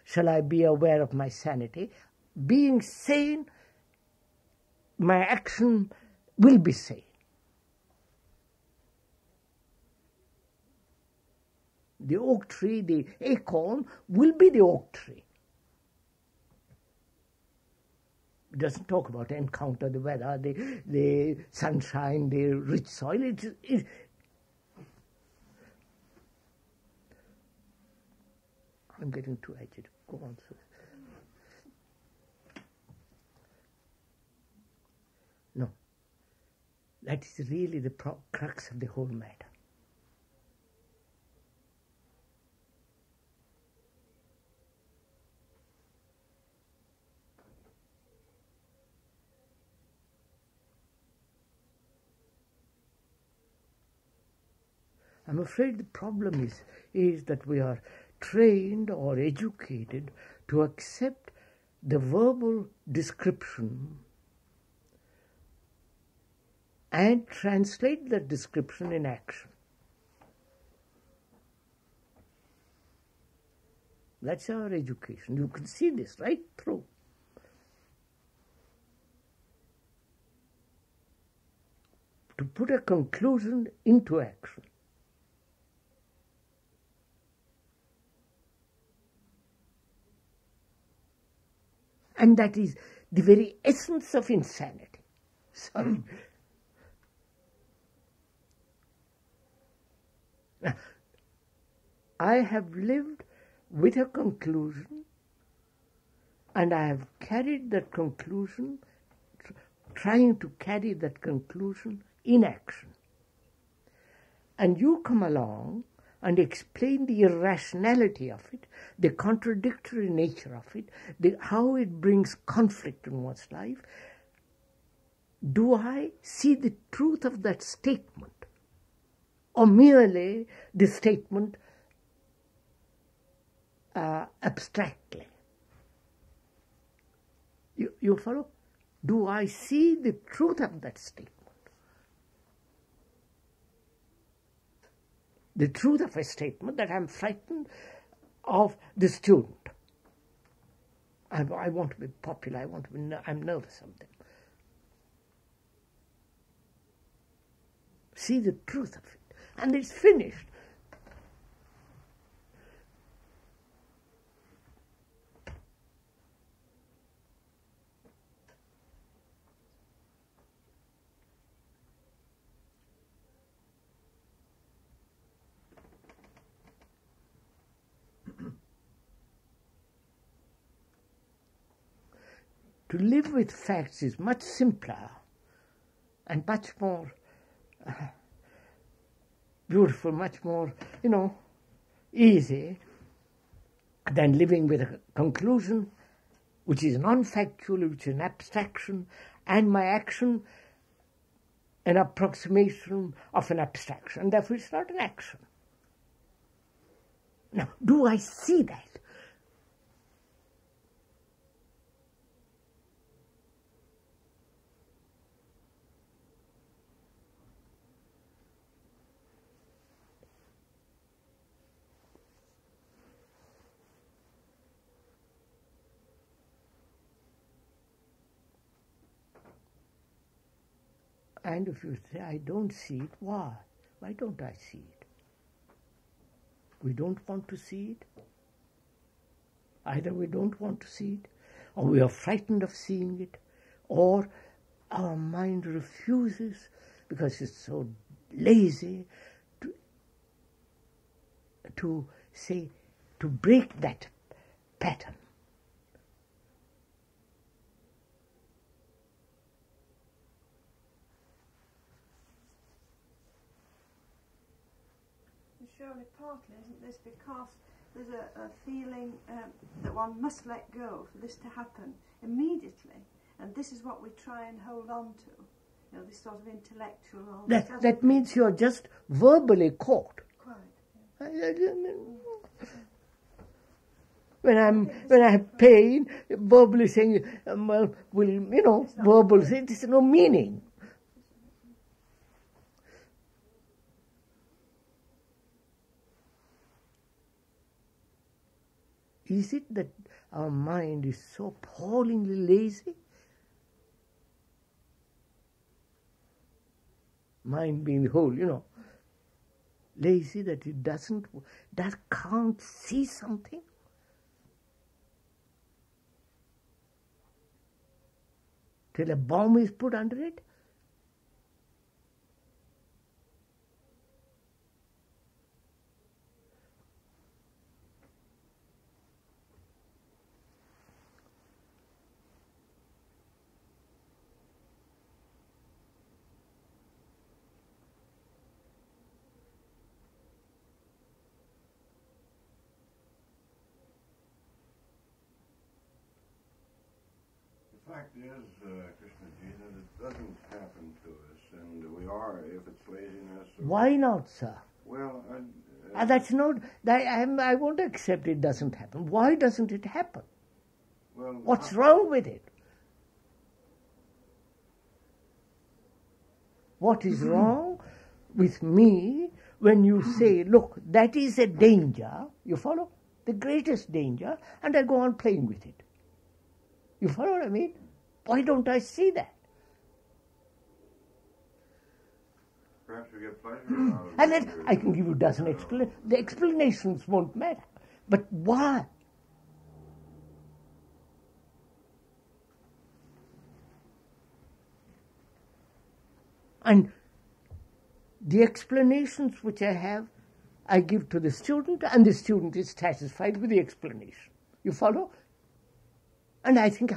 Speaker 2: shall I be aware of my sanity? Being sane, my action will be sane. The oak tree, the acorn, will be the oak tree. It doesn't talk about encounter, the weather, the sunshine, the rich soil. I'm getting too agitated. Go on, sir. No. That is really the crux of the whole matter. I'm afraid the problem is that we are trained or educated to accept the verbal description and translate that description in action. That's our education. You can see this right through. To put a conclusion into action. And that is the very essence of insanity. Sorry. Now, I have lived with a conclusion, and I have carried that conclusion, trying to carry that conclusion in action. And you come along and explain the irrationality of it, the contradictory nature of it, how it brings conflict in one's life. Do I see the truth of that statement, or merely the statement abstractly? You follow? Do I see the truth of that statement? The truth of a statement that I'm frightened of the student. I want to be popular, I'm nervous of them. See the truth of it. And it's finished. To live with facts is much simpler and much more beautiful, much more, easy than living with a conclusion which is non-factual, which is an abstraction, and my action an approximation of an abstraction. And therefore it's not an action. Now, do I see that? And if you say, I don't see it, why? Why don't I see it? We don't want to see it. Either we don't want to see it, or we are frightened of seeing it, or our mind refuses, because it's so lazy, to break that pattern.
Speaker 6: Surely partly, isn't this because there's a feeling that one must let go for this to happen immediately, and this is what we try and hold on to, this sort of intellectual...
Speaker 2: That means you're just verbally caught.
Speaker 6: Quite.
Speaker 2: When I have pain, verbally saying, verbal, it has no meaning. Is it that our mind is so appallingly lazy? Mind being the whole, lazy that it can't see something? Till a bomb is put under it?
Speaker 7: The fact is, Krishnaji, that it doesn't happen to us, and we are, if it's laziness...
Speaker 2: Why not, sir?
Speaker 7: Well,
Speaker 2: that's not... I won't accept it doesn't happen. Why doesn't it happen?
Speaker 7: Well,
Speaker 2: what's wrong with it? What is wrong with me when you say, look, that is a danger, you follow? The greatest danger, and I go on playing with it. You follow what I mean? Why don't I see that?
Speaker 7: Perhaps we get pleasure out of it.
Speaker 2: And then I can give you a dozen explanations. The explanations won't matter. But why? And the explanations which I have, I give to the student, and the student is satisfied with the explanation. You follow? And I think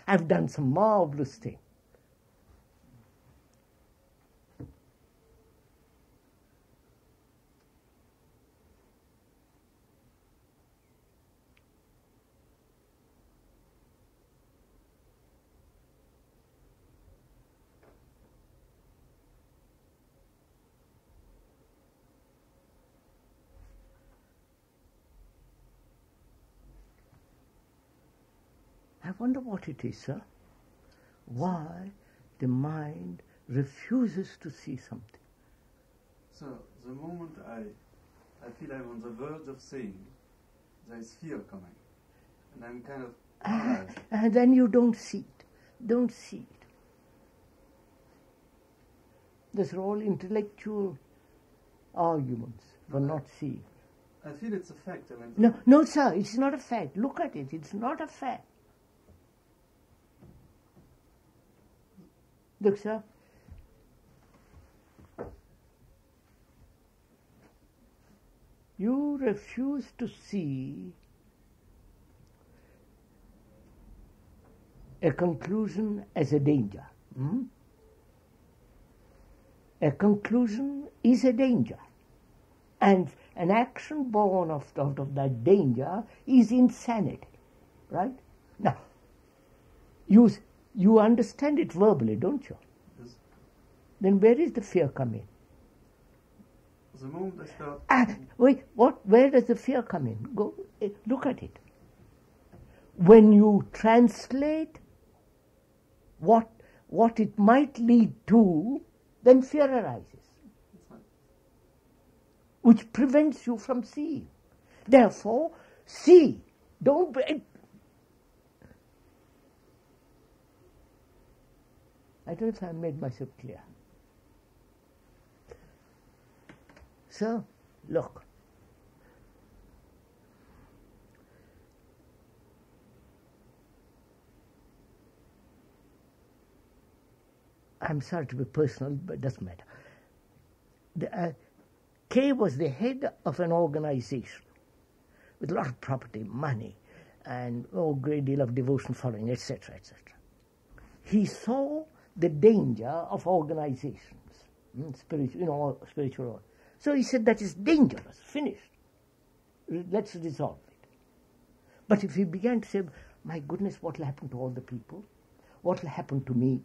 Speaker 2: I've done some marvelous thing. I wonder what it is, sir. Why the mind refuses to see something.
Speaker 13: So, the moment I feel I'm on the verge of seeing, there is fear coming. And I'm kind of...
Speaker 2: And then you don't see it. Don't see it. These are all intellectual arguments for not seeing.
Speaker 13: I feel it's a fact. I mean,
Speaker 2: No, sir, it's not a fact. Look at it. It's not a fact. Look, sir. You refuse to see a conclusion as a danger. A conclusion is a danger. And an action born out of that danger is insanity. Right? Now, you understand it verbally, don't you?
Speaker 13: Yes.
Speaker 2: Then where is the fear come in?
Speaker 13: The moment I start...
Speaker 2: Wait, what? Where does the fear come in? Go, look at it. When you translate what it might lead to, then fear arises, which prevents you from seeing. Therefore, see. Don't... I don't know if I made myself clear. So, look. I'm sorry to be personal, but it doesn't matter. K was the head of an organization with a lot of property, money, and a great deal of devotion following, etc., etc. He saw the danger of organizations, spiritual. So he said, that is dangerous, finished. Let's dissolve it. But if he began to say, my goodness, what will happen to all the people? What will happen to me?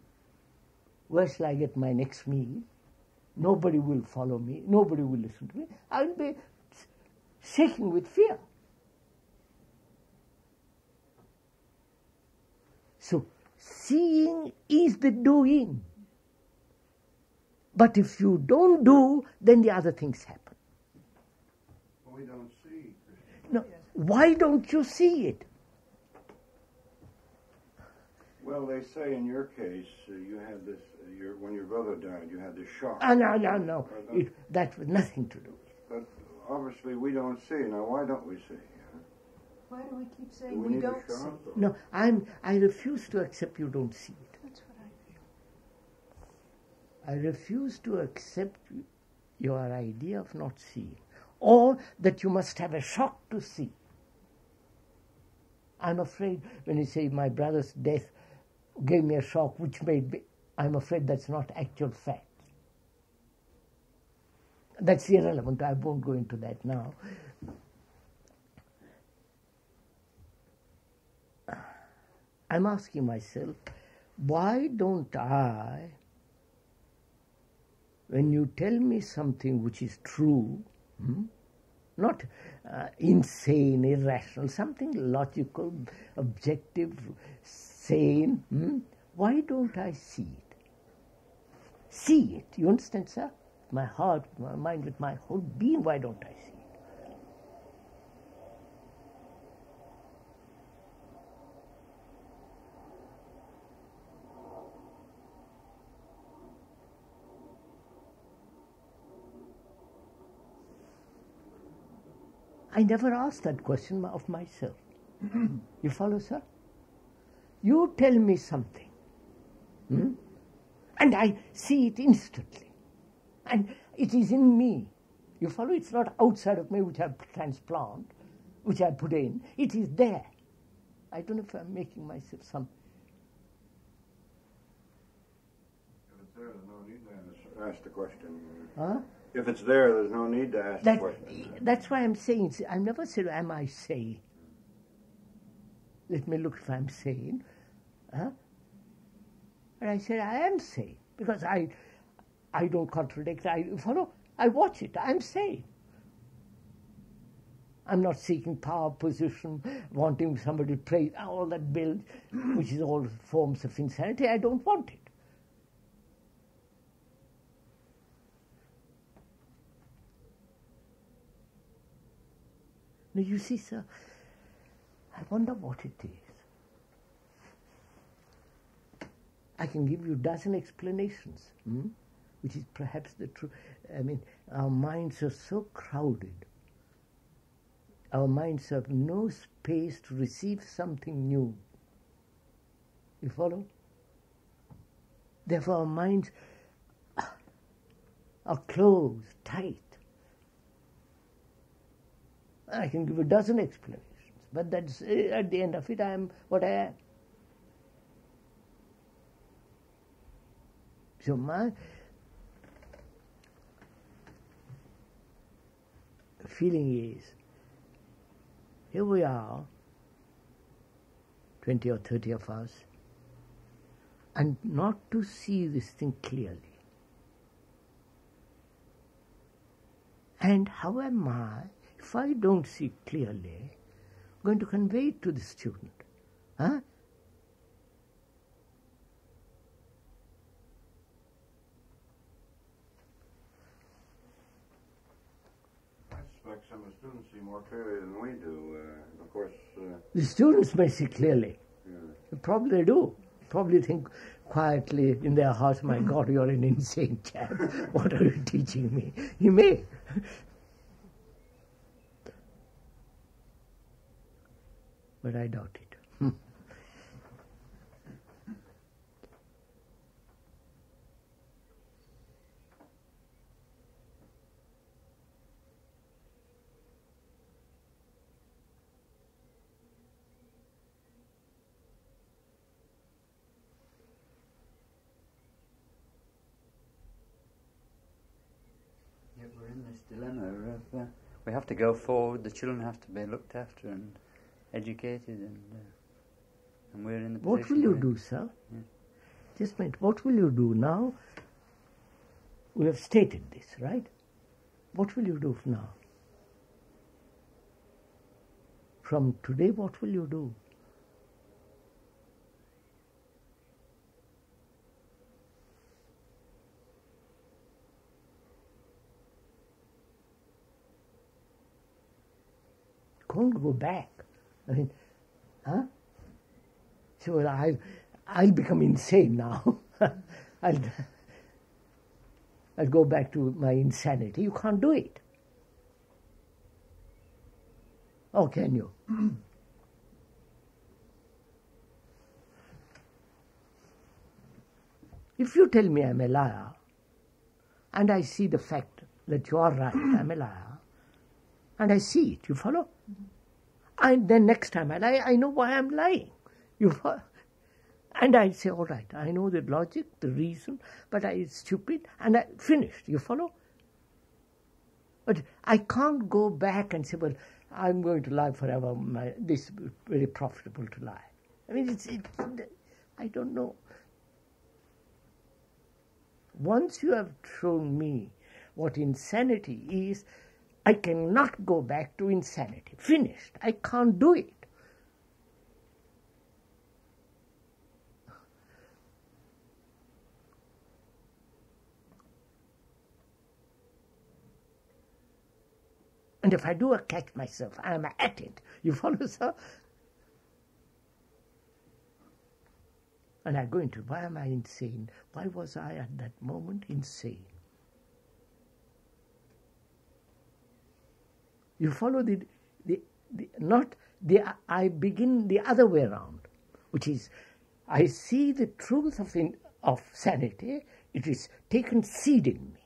Speaker 2: Where shall I get my next meal? Nobody will follow me. Nobody will listen to me. I will be shaking with fear. So, seeing is the doing. But if you don't do, then the other things happen.
Speaker 7: We don't see.
Speaker 2: No, why don't you see it?
Speaker 7: Well, they say in your case, you had this, when your brother died, you had this shock.
Speaker 2: No. That was nothing to do with it.
Speaker 7: But obviously we don't see. Now, why don't we see?
Speaker 12: Why do we keep saying
Speaker 7: we
Speaker 12: don't see?
Speaker 2: No, I refuse to accept you don't see it.
Speaker 12: That's what I feel.
Speaker 2: I refuse to accept your idea of not seeing, or that you must have a shock to see. I'm afraid when you say my brother's death gave me a shock, which made me, I'm afraid that's not actual fact. That's irrelevant. I won't go into that now. I'm asking myself, why don't I, when you tell me something which is true, not insane, irrational, something logical, objective, sane, why don't I see it? See it, you understand, sir? My heart, my mind, with my whole being, why don't I see it? I never asked that question of myself. You follow, sir? You tell me something. And I see it instantly. And it is in me. You follow? It's not outside of me which I transplant, which I put in. It is there. I don't know if I'm making myself some...
Speaker 7: If it's there, there's no need to ask the question.
Speaker 2: Huh?
Speaker 7: If it's there, there's no need to ask the question.
Speaker 2: That's why I'm saying, I never said, am I sane? Let me look if I'm sane. Huh? And I said, I am sane, because I don't contradict. I watch it. I'm sane. I'm not seeking power, position, wanting somebody to praise, all that build, which is all forms of insanity. I don't want it. Now, you see, sir, I wonder what it is. I can give you a dozen explanations, which is perhaps the truth. I mean, our minds are so crowded. Our minds have no space to receive something new. You follow? Therefore, our minds are closed, tight. I can give a dozen explanations, but that's at the end of it, I am what I am. So my feeling is, here we are, 20 or 30 of us, and not to see this thing clearly. And how am I, if I don't see clearly, going to convey it to the student? Huh?
Speaker 7: Some of the students see more clearly than we do. Of course...
Speaker 2: the students may see clearly.
Speaker 7: Yeah.
Speaker 2: Probably they do. Probably think quietly in their hearts, my God, you're an insane chap. What are you teaching me? You may. But I doubt it.
Speaker 8: We're in this dilemma of we have to go forward, the children have to be looked after and educated, and we're in the position.
Speaker 2: What will you do, sir?
Speaker 8: Yeah.
Speaker 2: Just a minute. What will you do now? We have stated this, right? What will you do now? From today, what will you do? Can't go back. I mean, huh? So well, I'll become insane now. I'll go back to my insanity. You can't do it. Oh, can you? If you tell me I'm a liar, and I see the fact that you are right, I'm a liar, and I see it, you follow? And then next time I lie, I know why I'm lying. You follow? And I say, all right, I know the logic, the reason, but it's stupid, and I finished. You follow? But I can't go back and say, well, I'm going to lie forever. This is very profitable to lie. I mean, I don't know. Once you have shown me what insanity is, I cannot go back to insanity. Finished. I can't do it. And if I do catch myself, I am at it. You follow, sir? And I go into, why am I insane? Why was I at that moment insane? You follow I begin the other way around, which is, I see the truth of of sanity, it is taken seed in me,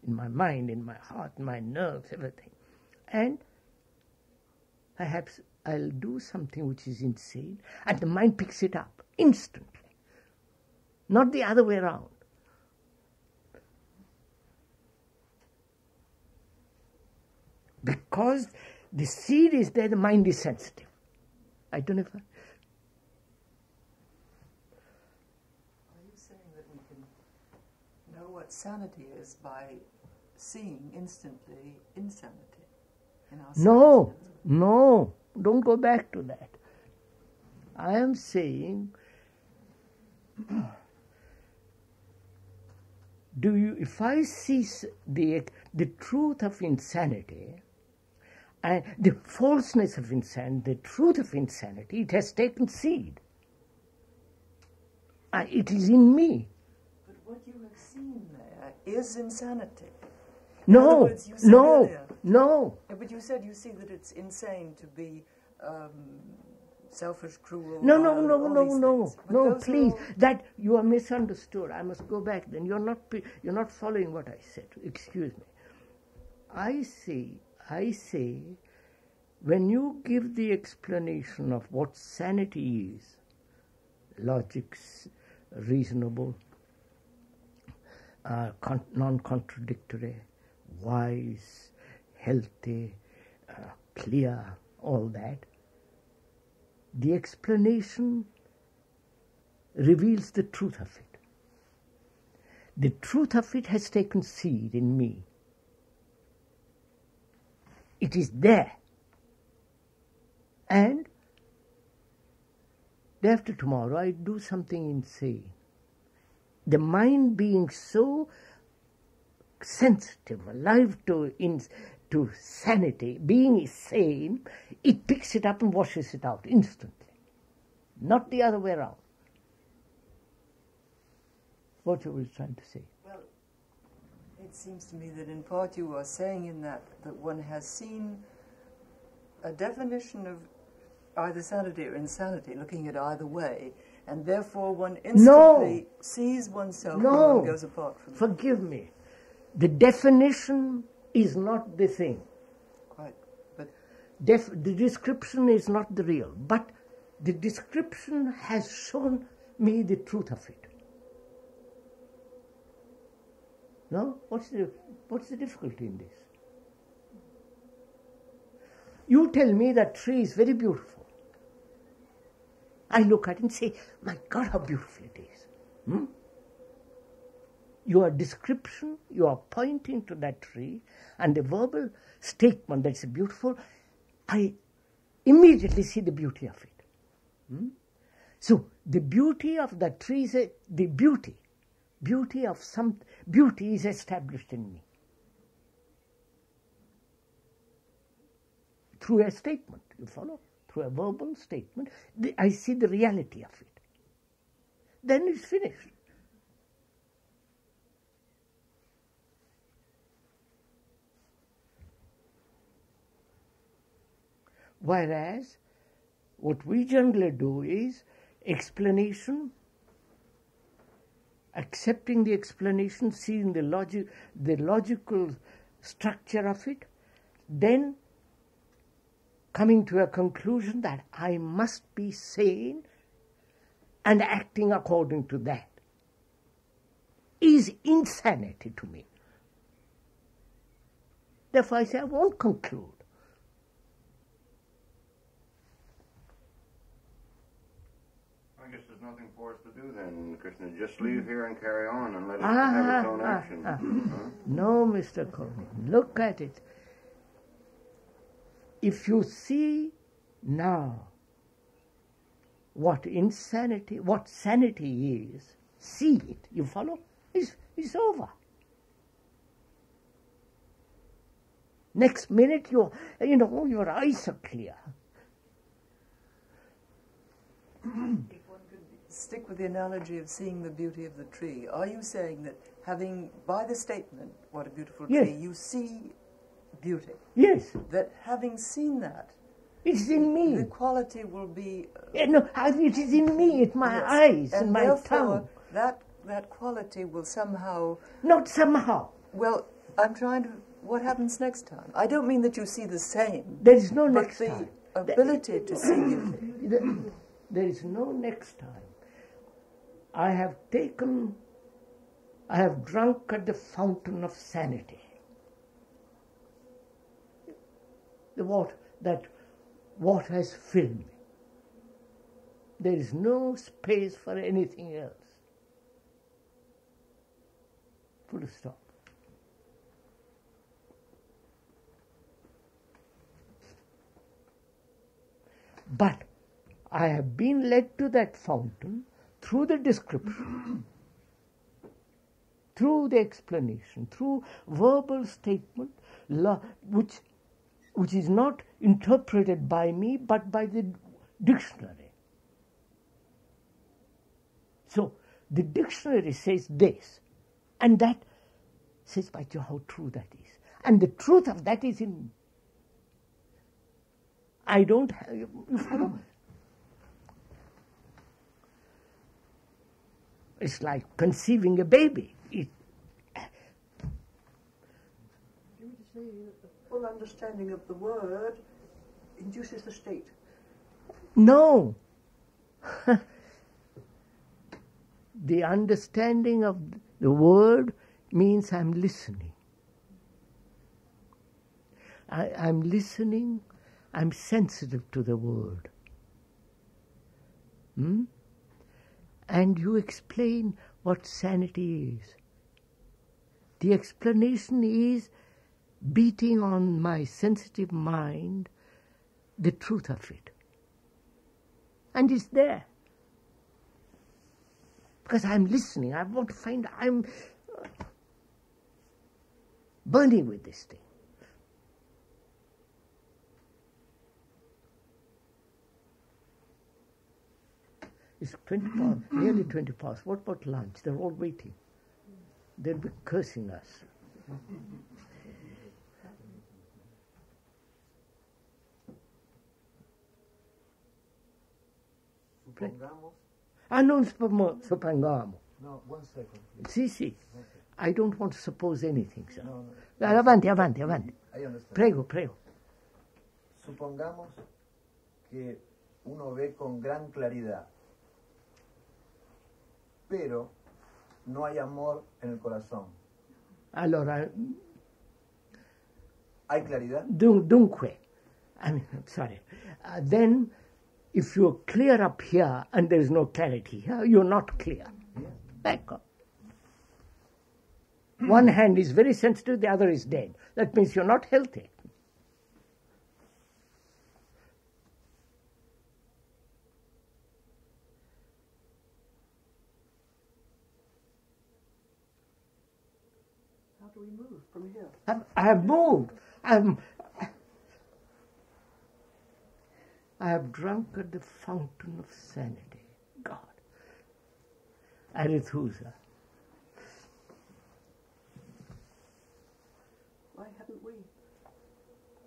Speaker 2: in my mind, in my heart, in my nerves, everything. And perhaps I'll do something which is insane, and the mind picks it up instantly, not the other way around. Because the seed is there, the mind is sensitive. I don't know if
Speaker 3: Are you saying that we can know what sanity is by seeing instantly insanity in ourselves?
Speaker 2: No, don't go back to that. I am saying, if I see the truth of insanity, and the falseness of insanity, the truth of insanity, it has taken seed. It is in me.
Speaker 3: But what you have seen there is insanity.
Speaker 2: No.
Speaker 3: But you said you see that it's insane to be selfish, cruel.
Speaker 2: No, please. That you are misunderstood. I must go back then. You're not following what I said. Excuse me. I say, when you give the explanation of what sanity is, logic's reasonable, non-contradictory, wise, healthy, clear, all that, the explanation reveals the truth of it. The truth of it has taken seed in me. It is there. And day after tomorrow I do something insane. The mind being so sensitive, alive to sanity, being sane, it picks it up and washes it out instantly. Not the other way around. What you were trying to say?
Speaker 3: Well, it seems to me that in part you are saying in that one has seen a definition of either sanity or insanity, looking at either way, and therefore one instantly sees oneself when one goes apart from it.
Speaker 2: Forgive me. The definition is not the thing.
Speaker 3: Quite. But
Speaker 2: the description is not the real, but the description has shown me the truth of it. No? What's the difficulty in this? You tell me that tree is very beautiful. I look at it and say, my God, how beautiful it is. Your description, you are pointing to that tree, and the verbal statement that's beautiful, I immediately see the beauty of it. So the beauty of that tree is the beauty is established in me through a statement. You follow? Through a verbal statement, I see the reality of it. Then it's finished. Whereas, what we generally do is explanation, accepting the explanation, seeing the logical structure of it, then coming to a conclusion that I must be sane and acting according to that is insanity to me. Therefore I say I won't conclude.
Speaker 7: I guess there's nothing for us to do then, Krishna. Just leave here and carry on and let it have its own action.
Speaker 2: No, Mr. Coleman. Look at it. If you see now what sanity is, see it, you follow? It's over. Next minute, your eyes are clear.
Speaker 3: If one could stick with the analogy of seeing the beauty of the tree, are you saying that by the statement, what a beautiful tree, you see beauty?
Speaker 2: Yes.
Speaker 3: That having seen that,
Speaker 2: it's in me.
Speaker 3: The quality will be...
Speaker 2: it is in me, it's my eyes and my tongue.
Speaker 3: that quality will somehow...
Speaker 2: Not somehow.
Speaker 3: Well, I'm trying to... What happens next time? I don't mean that you see the same.
Speaker 2: There is no next time.
Speaker 3: But the ability to see it.
Speaker 2: There is no next time. I have drunk at the fountain of sanity. The water has filled me. There is no space for anything else. Full stop. But I have been led to that fountain through the description, through the explanation, through verbal statement, which is not interpreted by me but by the dictionary. So the dictionary says this, and that says, by Jove, how true that is. And the truth of that is in me. I don't have, you follow? It's like conceiving a baby.
Speaker 3: You would say that the full understanding of the word induces the state.
Speaker 2: No. The understanding of the word means I'm listening. I'm listening. I'm sensitive to the word. And you explain what sanity is. The explanation is beating on my sensitive mind the truth of it. And it's there. Because I'm listening. I want to find, I'm burning with this thing. It's 20 past, nearly 20 past. What about lunch? They're all waiting. They'll be cursing us.
Speaker 10: Supongamos.
Speaker 2: Non supponiamo.
Speaker 10: No, 1 second.
Speaker 2: Sì, sì.
Speaker 10: Okay.
Speaker 2: I don't want to suppose anything, sir.
Speaker 10: No.
Speaker 2: Avanti.
Speaker 10: I understand.
Speaker 2: Prego.
Speaker 10: Supongamos que uno ve con gran claridad, pero no hay amor en el corazón.
Speaker 2: Allora,
Speaker 10: ¿hay claridad?
Speaker 2: Dunque, sorry. Then, if you're clear up here and there is no clarity here, you're not clear.
Speaker 10: Yeah.
Speaker 2: Back up. One hand is very sensitive, the other is dead. That means you're not healthy.
Speaker 3: How do we move from here?
Speaker 2: I have moved. I have drunk at the fountain of sanity. God. Arethusa.
Speaker 3: Why haven't we?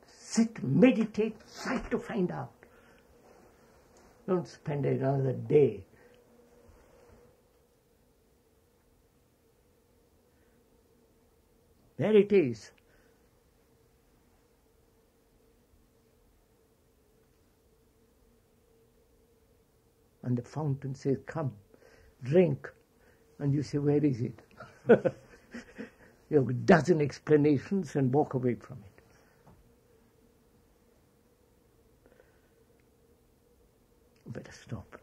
Speaker 2: Sit, meditate, try to find out. Don't spend another day. There it is. And the fountain says, come, drink. And you say, where is it? You have a dozen explanations and walk away from it. Better stop.